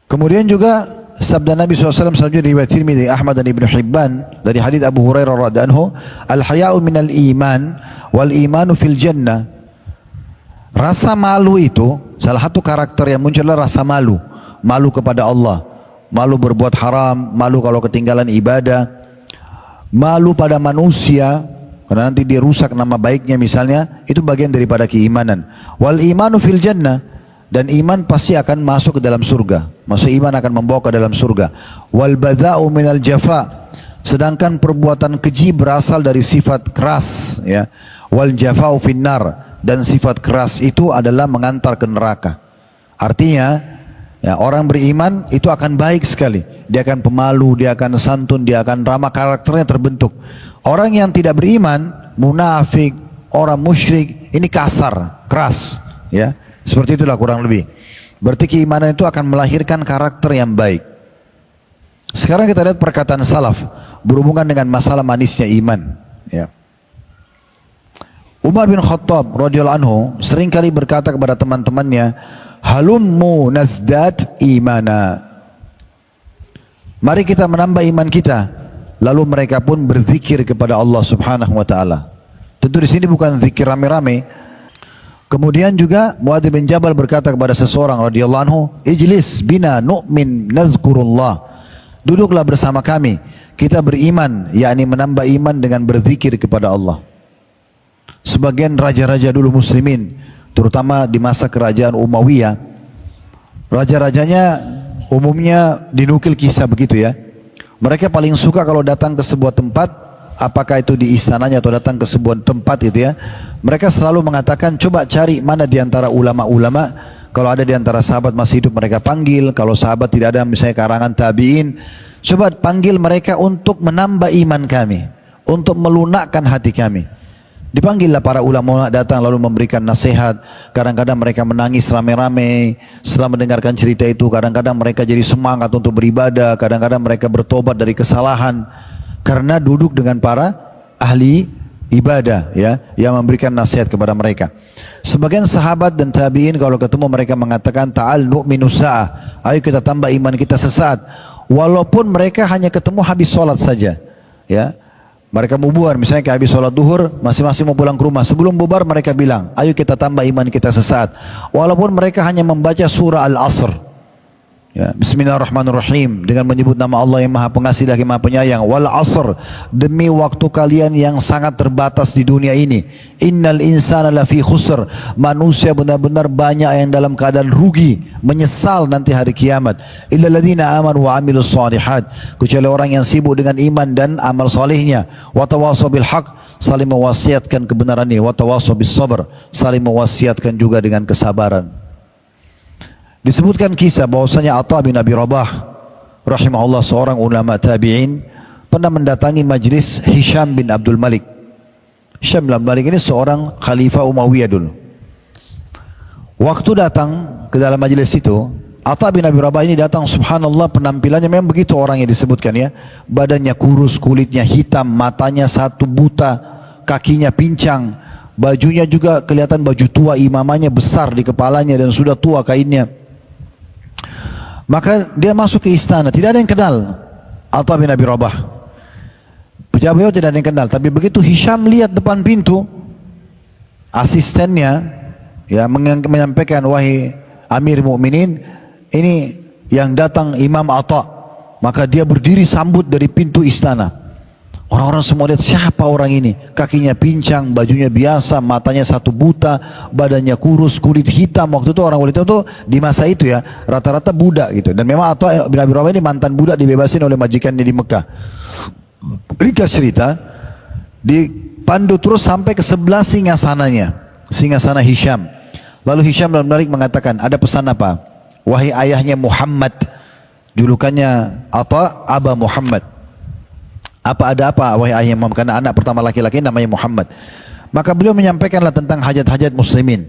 Kemudian juga sabda Nabi SAW selanjutnya riwayat Tirmidzi, Ahmad dan Ibnu Hibban dari hadits Abu Hurairah radhiyallahu anhu, al-haya'u minal iman wal imanu fil jannah. Rasa malu itu salah satu karakter yang muncul adalah rasa malu. Malu kepada Allah, malu berbuat haram, malu kalau ketinggalan ibadah, malu pada manusia karena nanti dia rusak nama baiknya misalnya, itu bagian daripada keimanan. Wal imanu fil jannah, dan iman pasti akan masuk ke dalam surga. Maksud iman akan membawa ke dalam surga. Wal badza'u minal jafa, sedangkan perbuatan keji berasal dari sifat keras, ya. Wal jafa'u finnar, dan sifat keras itu adalah mengantar ke neraka. Artinya, ya, orang beriman itu akan baik sekali. Dia akan pemalu, dia akan santun, dia akan ramah, karakternya terbentuk. Orang yang tidak beriman, munafik, orang musyrik, ini kasar, keras, ya. Seperti itulah kurang lebih. Berarti keimanan itu akan melahirkan karakter yang baik. Sekarang kita lihat perkataan salaf berhubungan dengan masalah manisnya iman, ya. Umar bin Khattab radhiyallahu anhu seringkali berkata kepada teman-temannya, halummu nazdad imana. Mari kita menambah iman kita. Lalu mereka pun berzikir kepada Allah Subhanahu wa taala. Tentu di sini bukan zikir rame-rame. Kemudian juga Muadz bin Jabal berkata kepada seseorang radhiyallahu anhu, ijlis bina nu'min nazkurullah. Duduklah bersama kami, kita beriman, yakni menambah iman dengan berzikir kepada Allah. Sebagian raja-raja dulu muslimin, terutama di masa kerajaan Umayyah, raja-rajanya umumnya dinukil kisah begitu ya. Mereka paling suka kalau datang ke sebuah tempat, apakah itu di istananya atau datang ke sebuah tempat itu ya, mereka selalu mengatakan, coba cari mana di antara ulama-ulama, kalau ada di antara sahabat masih hidup mereka panggil, kalau sahabat tidak ada misalnya karangan tabi'in, coba panggil mereka untuk menambah iman kami, untuk melunakkan hati kami. Dipanggillah para ulama datang lalu memberikan nasihat. Kadang-kadang mereka menangis rame-rame setelah mendengarkan cerita itu. Kadang-kadang mereka jadi semangat untuk beribadah. Kadang-kadang mereka bertobat dari kesalahan karena duduk dengan para ahli ibadah, ya, yang memberikan nasihat kepada mereka. Sebagian sahabat dan tabi'in kalau ketemu mereka mengatakan, ta'al nu'minu sa'ah, ayo kita tambah iman kita sesaat. Walaupun mereka hanya ketemu habis sholat saja, ya. Mereka mau bubar, misalnya habis sholat duhur, masing-masing mau pulang ke rumah. Sebelum bubar mereka bilang, ayo kita tambah iman kita sesaat. Walaupun mereka hanya membaca surah Al-Asr, ya, Bismillahirrahmanirrahim, dengan menyebut nama Allah yang Maha Pengasih lagi Maha Penyayang. Wal asr, demi waktu kalian yang sangat terbatas di dunia ini. Innal insana lafi khusr, manusia benar-benar banyak yang dalam keadaan rugi, menyesal nanti hari kiamat. Illa ladina amanu wa amilus salihat, kecuali orang yang sibuk dengan iman dan amal salihnya. Wa tawasaw bil haq, saling mewasiatkan kebenaran ini. Wa tawasaw bis sabr, saling mewasiatkan juga dengan kesabaran. Disebutkan kisah bahwasanya Atha bin Abi Rabah rahimahullah, seorang ulama tabi'in, pernah mendatangi majlis Hisham bin Abdul Malik. Hisham bin Abdul Malik ini seorang khalifah Umayyah dulu. Waktu datang ke dalam majlis itu, Atha bin Abi Rabah ini datang, subhanallah, penampilannya memang begitu orang yang disebutkan ya. Badannya kurus, kulitnya hitam, matanya satu buta, kakinya pincang, bajunya juga kelihatan baju tua, imamannya besar di kepalanya dan sudah tua kainnya. Maka dia masuk ke istana, tidak ada yang kenal Atha bin Abi Rabah. Pejabat tidak ada yang kenal, tapi begitu Hisham lihat depan pintu, asistennya ya menyampaikan, wahai Amir Mukminin, ini yang datang Imam Atha. Maka dia berdiri sambut dari pintu istana. Orang-orang semua lihat siapa orang ini. Kakinya pincang, bajunya biasa, matanya satu buta, badannya kurus, kulit hitam. Waktu itu orang wanita itu di masa itu ya, rata-rata budak gitu. Dan memang Atha bin Abi Rabah ini mantan budak dibebasin oleh majikannya di Mekah. Ringkas cerita, dipandu terus sampai ke sebelah singgasananya, singgasana Hisham. Lalu Hisham dalam menarik mengatakan, ada pesan apa? Wahai ayahnya Muhammad, julukannya Atha Aba Muhammad. Apa ada apa wahai ayahnya Muhammad? Karena anak pertama laki-laki namanya Muhammad. Maka beliau menyampaikanlah tentang hajat-hajat muslimin.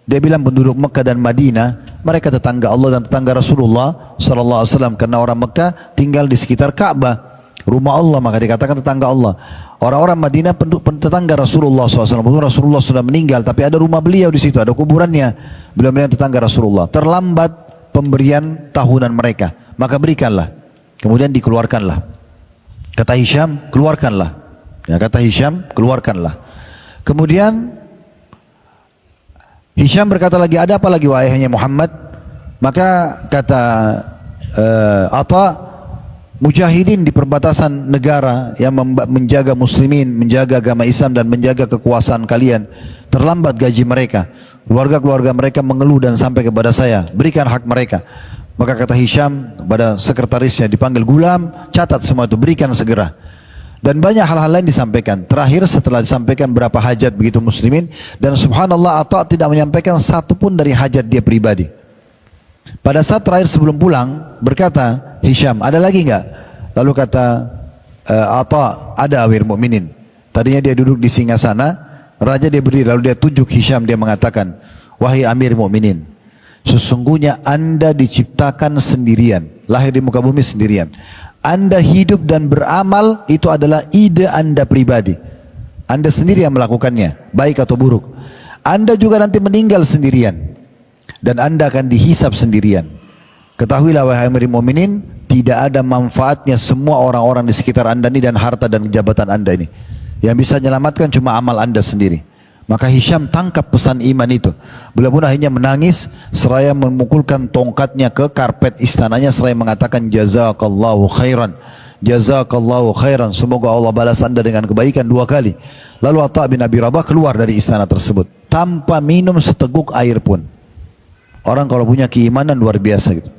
Dia bilang penduduk Mekah dan Madinah, mereka tetangga Allah dan tetangga Rasulullah sallallahu alaihi wasallam, karena orang Mekah tinggal di sekitar Ka'bah, rumah Allah, maka dikatakan tetangga Allah. Orang-orang Madinah tetangga Rasulullah SAW. Rasulullah sudah meninggal, tapi ada rumah beliau di situ, ada kuburannya. Beliau bilang tetangga Rasulullah. Terlambat pemberian tahunan mereka, maka berikanlah. Kemudian dikeluarkanlah. Kata Hisham, keluarkanlah. Ya, kata Hisham, keluarkanlah. Kemudian Hisham berkata lagi, ada apa lagi wahai ayahnya Muhammad? Maka kata Atha, mujahidin di perbatasan negara yang menjaga muslimin, menjaga agama Islam dan menjaga kekuasaan kalian, terlambat gaji mereka. Keluarga-keluarga mereka mengeluh dan sampai kepada saya, berikan hak mereka. Maka kata Hisham kepada sekretarisnya, dipanggil Gulam, catat semua itu, berikan segera. Dan banyak hal-hal lain disampaikan. Terakhir setelah disampaikan berapa hajat begitu muslimin, dan subhanallah Atha tidak menyampaikan satu pun dari hajat dia pribadi. Pada saat terakhir sebelum pulang, berkata Hisham, ada lagi enggak? Lalu kata Atha, ada Amir Mukminin. Tadinya dia duduk di singgasana, raja dia berdiri, lalu dia tunjuk Hisham, dia mengatakan, wahai Amir Mukminin, sesungguhnya Anda diciptakan sendirian, lahir di muka bumi sendirian. Anda hidup dan beramal itu adalah ide Anda pribadi. Anda sendiri yang melakukannya, baik atau buruk. Anda juga nanti meninggal sendirian dan Anda akan dihisap sendirian. Ketahuilah wahai Amir Mukminin, tidak ada manfaatnya semua orang-orang di sekitar Anda ini dan harta dan jabatan Anda ini. Yang bisa menyelamatkan cuma amal Anda sendiri. Maka Hisham tangkap pesan iman itu. Beliau pun akhirnya menangis seraya memukulkan tongkatnya ke karpet istananya seraya mengatakan jazakallahu khairan. Jazakallahu khairan. Semoga Allah balas Anda dengan kebaikan 2 kali. Lalu Atha bin Abi Rabah keluar dari istana tersebut tanpa minum seteguk air pun. Orang kalau punya keimanan luar biasa gitu.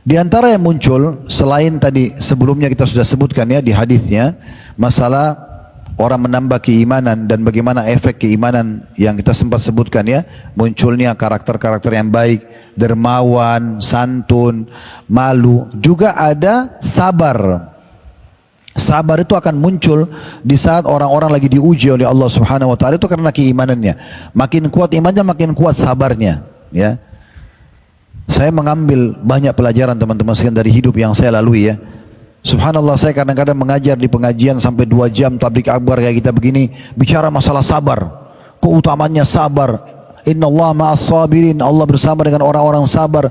Di antara yang muncul selain tadi sebelumnya kita sudah sebutkan ya di hadisnya, masalah orang menambah keimanan dan bagaimana efek keimanan yang kita sempat sebutkan ya, munculnya karakter-karakter yang baik, dermawan, santun, malu, juga ada sabar. Sabar itu akan muncul di saat orang-orang lagi diuji oleh Allah Subhanahu wa taala, itu karena keimanannya. Makin kuat imannya, makin kuat sabarnya, ya. Saya mengambil banyak pelajaran teman-teman sekalian dari hidup yang saya lalui ya. Subhanallah, saya kadang-kadang mengajar di pengajian sampai 2 jam tablik akbar kayak kita begini, bicara masalah sabar, keutamaannya sabar. Innallaha ma'as sabirin, Allah bersama dengan orang-orang sabar.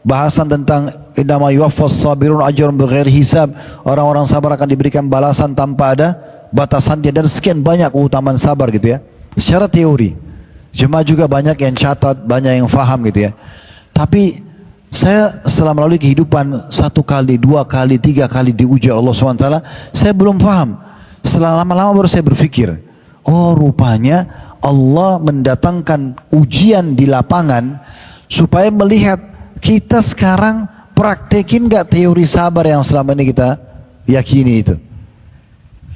Bahasan tentang innama yuwaffas sabirun ajrun bighairi hisab, orang-orang sabar akan diberikan balasan tanpa ada batasannya, dan sekian banyak keutamaan sabar gitu ya. Secara teori, jemaah juga banyak yang catat, banyak yang faham gitu ya. Tapi saya setelah melalui kehidupan 1 kali, 2 kali, 3 kali diuji Allah SWT, saya belum paham. Setelah lama-lama baru saya berpikir, oh rupanya Allah mendatangkan ujian di lapangan supaya melihat kita sekarang praktekin gak teori sabar yang selama ini kita yakini itu.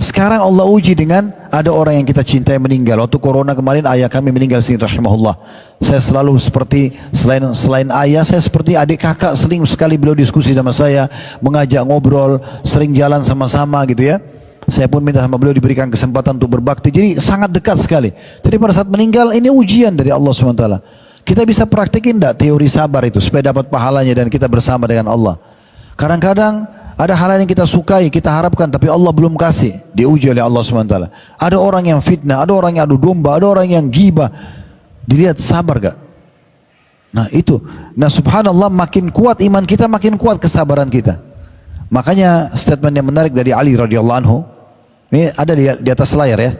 Sekarang Allah uji dengan ada orang yang kita cintai meninggal. Waktu corona kemarin ayah kami meninggal sini rahimahullah. Saya selalu seperti selain ayah, saya seperti adik kakak, sering sekali beliau diskusi sama saya, mengajak ngobrol, sering jalan sama-sama gitu ya. Saya pun minta sama beliau diberikan kesempatan untuk berbakti. Jadi sangat dekat sekali. Jadi pada saat meninggal ini ujian dari Allah SWT. Kita bisa praktekin enggak teori sabar itu supaya dapat pahalanya dan kita bersama dengan Allah. Kadang-kadang ada hal yang kita sukai, kita harapkan, tapi Allah belum kasih, diuji oleh Allah SWT. Ada orang yang fitnah, ada orang yang adu domba, ada orang yang ghibah. Dilihat sabar gak? Nah itu. Nah subhanallah, makin kuat iman kita, makin kuat kesabaran kita. Makanya statement yang menarik dari Ali radhiyallahu anhu, ini ada di atas layar ya.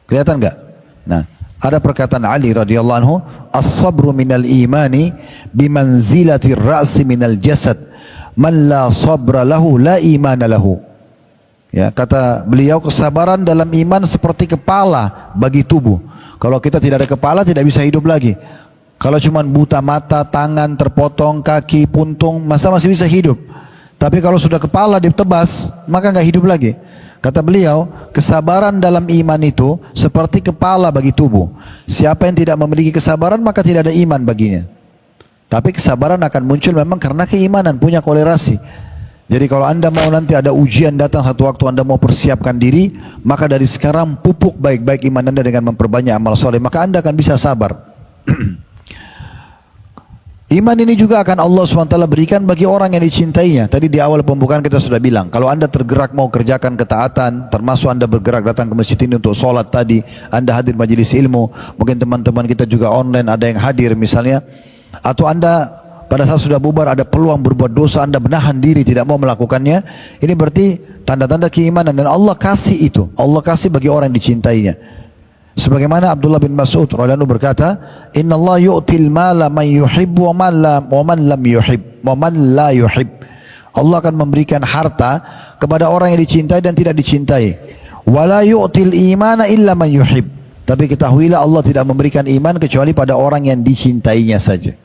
Kelihatan gak? Nah, ada perkataan Ali radhiyallahu anhu, as-sabru minal imani bimanzilati ra'si minal jasad. Man la sabra lahu la imana lahu. Ya, kata beliau, kesabaran dalam iman seperti kepala bagi tubuh. Kalau kita tidak ada kepala, tidak bisa hidup lagi. Kalau cuma buta mata, tangan terpotong, kaki puntung, masa masih bisa hidup. Tapi kalau sudah kepala ditebas, maka nggak hidup lagi. Kata beliau, kesabaran dalam iman itu seperti kepala bagi tubuh. Siapa yang tidak memiliki kesabaran, maka tidak ada iman baginya. Tapi kesabaran akan muncul memang karena keimanan, punya kolerasi. Jadi kalau anda mau nanti ada ujian datang satu waktu, anda mau persiapkan diri, maka dari sekarang pupuk baik-baik iman anda dengan memperbanyak amal soleh, maka anda akan bisa sabar. Iman ini juga akan Allah SWT berikan bagi orang yang dicintainya. Tadi di awal pembukaan kita sudah bilang, kalau anda tergerak mau kerjakan ketaatan, termasuk anda bergerak datang ke masjid ini untuk sholat tadi, anda hadir majelis ilmu, mungkin teman-teman kita juga online ada yang hadir misalnya, atau anda pada saat sudah bubar ada peluang berbuat dosa, anda menahan diri tidak mau melakukannya, ini berarti tanda-tanda keimanan, dan Allah kasih itu, Allah kasih bagi orang yang dicintainya. Sebagaimana Abdullah bin Mas'ud radhiyallahu anhu berkata, "Inna Allah yu'til mala man yuhibbu wa man lam yuhib, wa man la yuhib." Allah akan memberikan harta kepada orang yang dicintai dan tidak dicintai. Wa la yu'til imana illa man yuhib. Tapi ketahuilah Allah tidak memberikan iman kecuali pada orang yang dicintainya saja.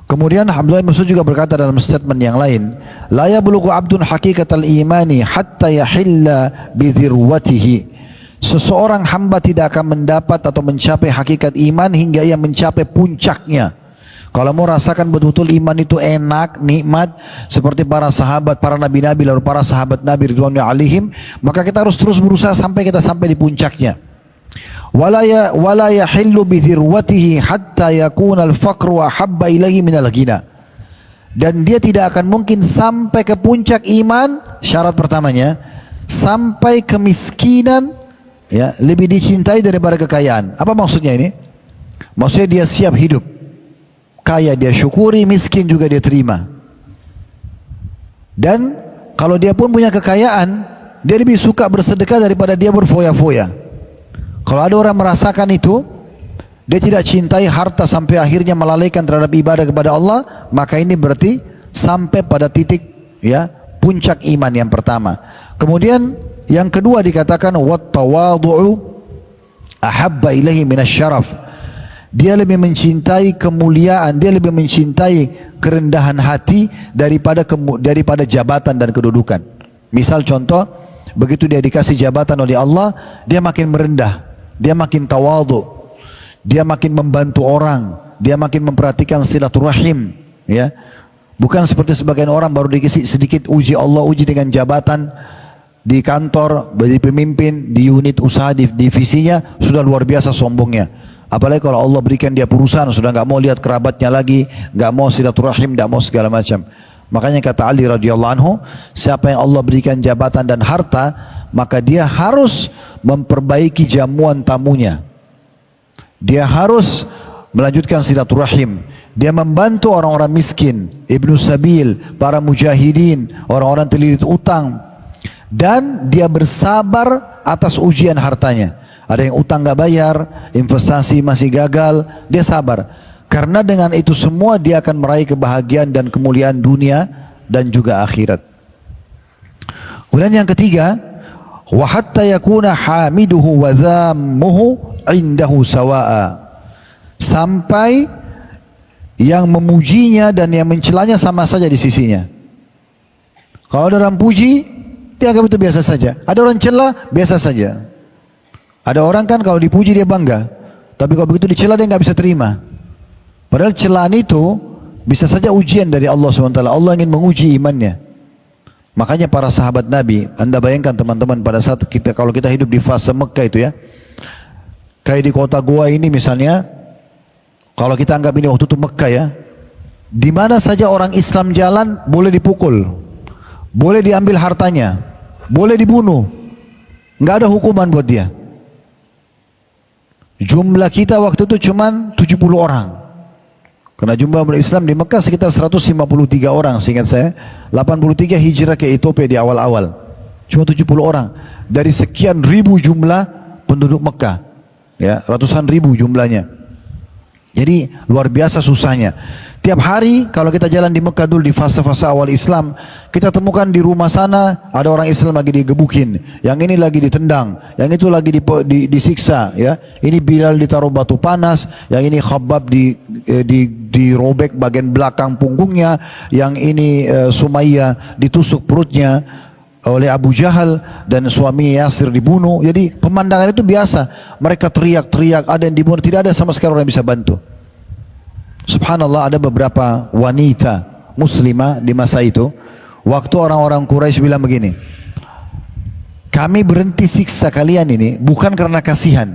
Kemudian Abdullah bin Mas'ud juga berkata dalam statement yang lain, "La yablughu 'abdun haqiqatal imani hatta yahilla bi dzirwatihi." Seseorang hamba tidak akan mendapat atau mencapai hakikat iman hingga ia mencapai puncaknya. Kalau mau rasakan betul-betul iman itu enak, nikmat, seperti para sahabat, para nabi-nabi, lalu para sahabat Nabi ridwanullahi alaihim, maka kita harus terus berusaha sampai kita sampai di puncaknya. Wala yahillu bi dzirwatihi hatta yakuna al-faqru ahabba ilaihi minal ghina. Dan dia tidak akan mungkin sampai ke puncak iman, syarat pertamanya, sampai kemiskinan ya lebih dicintai daripada kekayaan. Apa maksudnya ini? Maksudnya dia siap hidup kaya, dia syukuri, miskin juga dia terima. Dan kalau dia pun punya kekayaan, dia lebih suka bersedekah daripada dia berfoya-foya. Kalau ada orang merasakan itu, dia tidak cintai harta sampai akhirnya melalaikan terhadap ibadah kepada Allah, maka ini berarti sampai pada titik ya puncak iman yang pertama. Kemudian yang kedua dikatakan wat-tawadhu'u ahabba ilaihi minasyaraf. Dia lebih mencintai kemuliaan, dia lebih mencintai kerendahan hati daripada jabatan dan kedudukan. Misal contoh, begitu dia dikasih jabatan oleh Allah, dia makin merendah, dia makin tawadhu, dia makin membantu orang, dia makin memperhatikan silaturahim, ya. Bukan seperti sebagian orang baru dikasih sedikit uji Allah, uji dengan jabatan di kantor, jadi pemimpin di unit usaha di divisinya, sudah luar biasa sombongnya. Apalagi kalau Allah berikan dia perusahaan, sudah nggak mau lihat kerabatnya lagi, nggak mau silaturahim, nggak mau segala macam. Makanya kata Ali radhiyallahu anhu, siapa yang Allah berikan jabatan dan harta, maka dia harus memperbaiki jamuan tamunya. Dia harus melanjutkan silaturahim. Dia membantu orang-orang miskin, ibnu sabil, para mujahidin, orang-orang terlilit utang. Dan dia bersabar atas ujian hartanya. Ada yang utang nggak bayar, investasi masih gagal, dia sabar. Karena dengan itu semua dia akan meraih kebahagiaan dan kemuliaan dunia dan juga akhirat. Kemudian yang ketiga, wa hatta yakuna hamiduhu wa dhammuhu indahu sawa'a. Sampai yang memujinya dan yang mencelanya sama saja di sisinya. Kalau ada orang puji, dia anggap itu biasa saja. Ada orang celah, biasa saja. Ada orang kan kalau dipuji dia bangga, tapi kalau begitu dicela dia nggak bisa terima. Padahal celaan itu bisa saja ujian dari Allah SWT. Allah ingin menguji imannya. Makanya para sahabat Nabi, anda bayangkan teman-teman pada saat kalau kita hidup di fase Mekah itu ya, kayak di kota Goa ini misalnya, kalau kita anggap ini waktu itu Mekah ya, di mana saja orang Islam jalan boleh dipukul, boleh diambil hartanya, boleh dibunuh, nggak ada hukuman buat dia. Jumlah kita waktu itu cuma 70 orang. Karena jumlah umat Islam di Mekah sekitar 153 orang seingat saya. 83 hijrah ke Ethiopia di awal-awal. Cuma 70 orang. Dari sekian ribu jumlah penduduk Mekah. Ya, ratusan ribu jumlahnya. Jadi luar biasa susahnya. Tiap hari kalau kita jalan di Mekah dulu di fase-fase awal Islam, kita temukan di rumah sana ada orang Islam lagi digebukin, yang ini lagi ditendang, yang itu lagi disiksa, ya. Ini Bilal ditaruh batu panas, yang ini Khabbab dirobek bagian belakang punggungnya, yang ini Sumayyah ditusuk perutnya oleh Abu Jahal dan suami Yasir dibunuh. Jadi pemandangan itu biasa. Mereka teriak-teriak, ada yang dibunuh, tidak ada sama sekali orang yang bisa bantu. Subhanallah, ada beberapa wanita muslimah di masa itu, waktu orang-orang Quraisy bilang begini, kami berhenti siksa kalian ini bukan karena kasihan,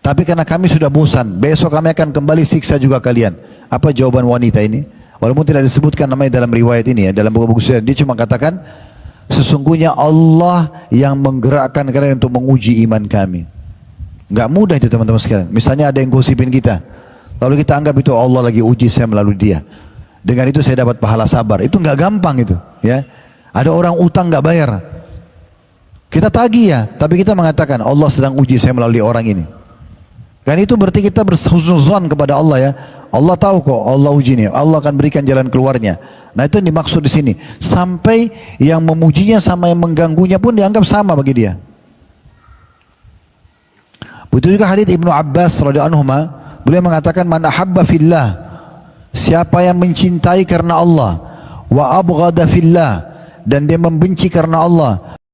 tapi karena kami sudah bosan, besok kami akan kembali siksa juga kalian. Apa jawaban wanita ini? Walaupun tidak disebutkan namanya dalam riwayat ini, ya, dalam buku-buku sejarah, dia cuma katakan, sesungguhnya Allah yang menggerakkan kalian untuk menguji iman kami. Gak mudah itu teman-teman sekalian. Misalnya ada yang gosipin kita, lalu kita anggap itu Allah lagi uji saya melalui dia. Dengan itu saya dapat pahala sabar. Itu nggak gampang itu, ya. Ada orang utang nggak bayar, kita tagih ya, tapi kita mengatakan Allah sedang uji saya melalui orang ini. Dan itu berarti kita berhusnuzan kepada Allah, ya. Allah tahu kok Allah uji ini, Allah akan berikan jalan keluarnya. Nah itu yang dimaksud di sini. Sampai yang memujinya sama yang mengganggunya pun dianggap sama bagi dia. Begitu juga hadits Ibnu Abbas radhiyallahu anhu, beliau mengatakan, man ahabba fillah, siapa yang mencintai karena Allah, wa abghada fillah, dan dia membenci karena Allah,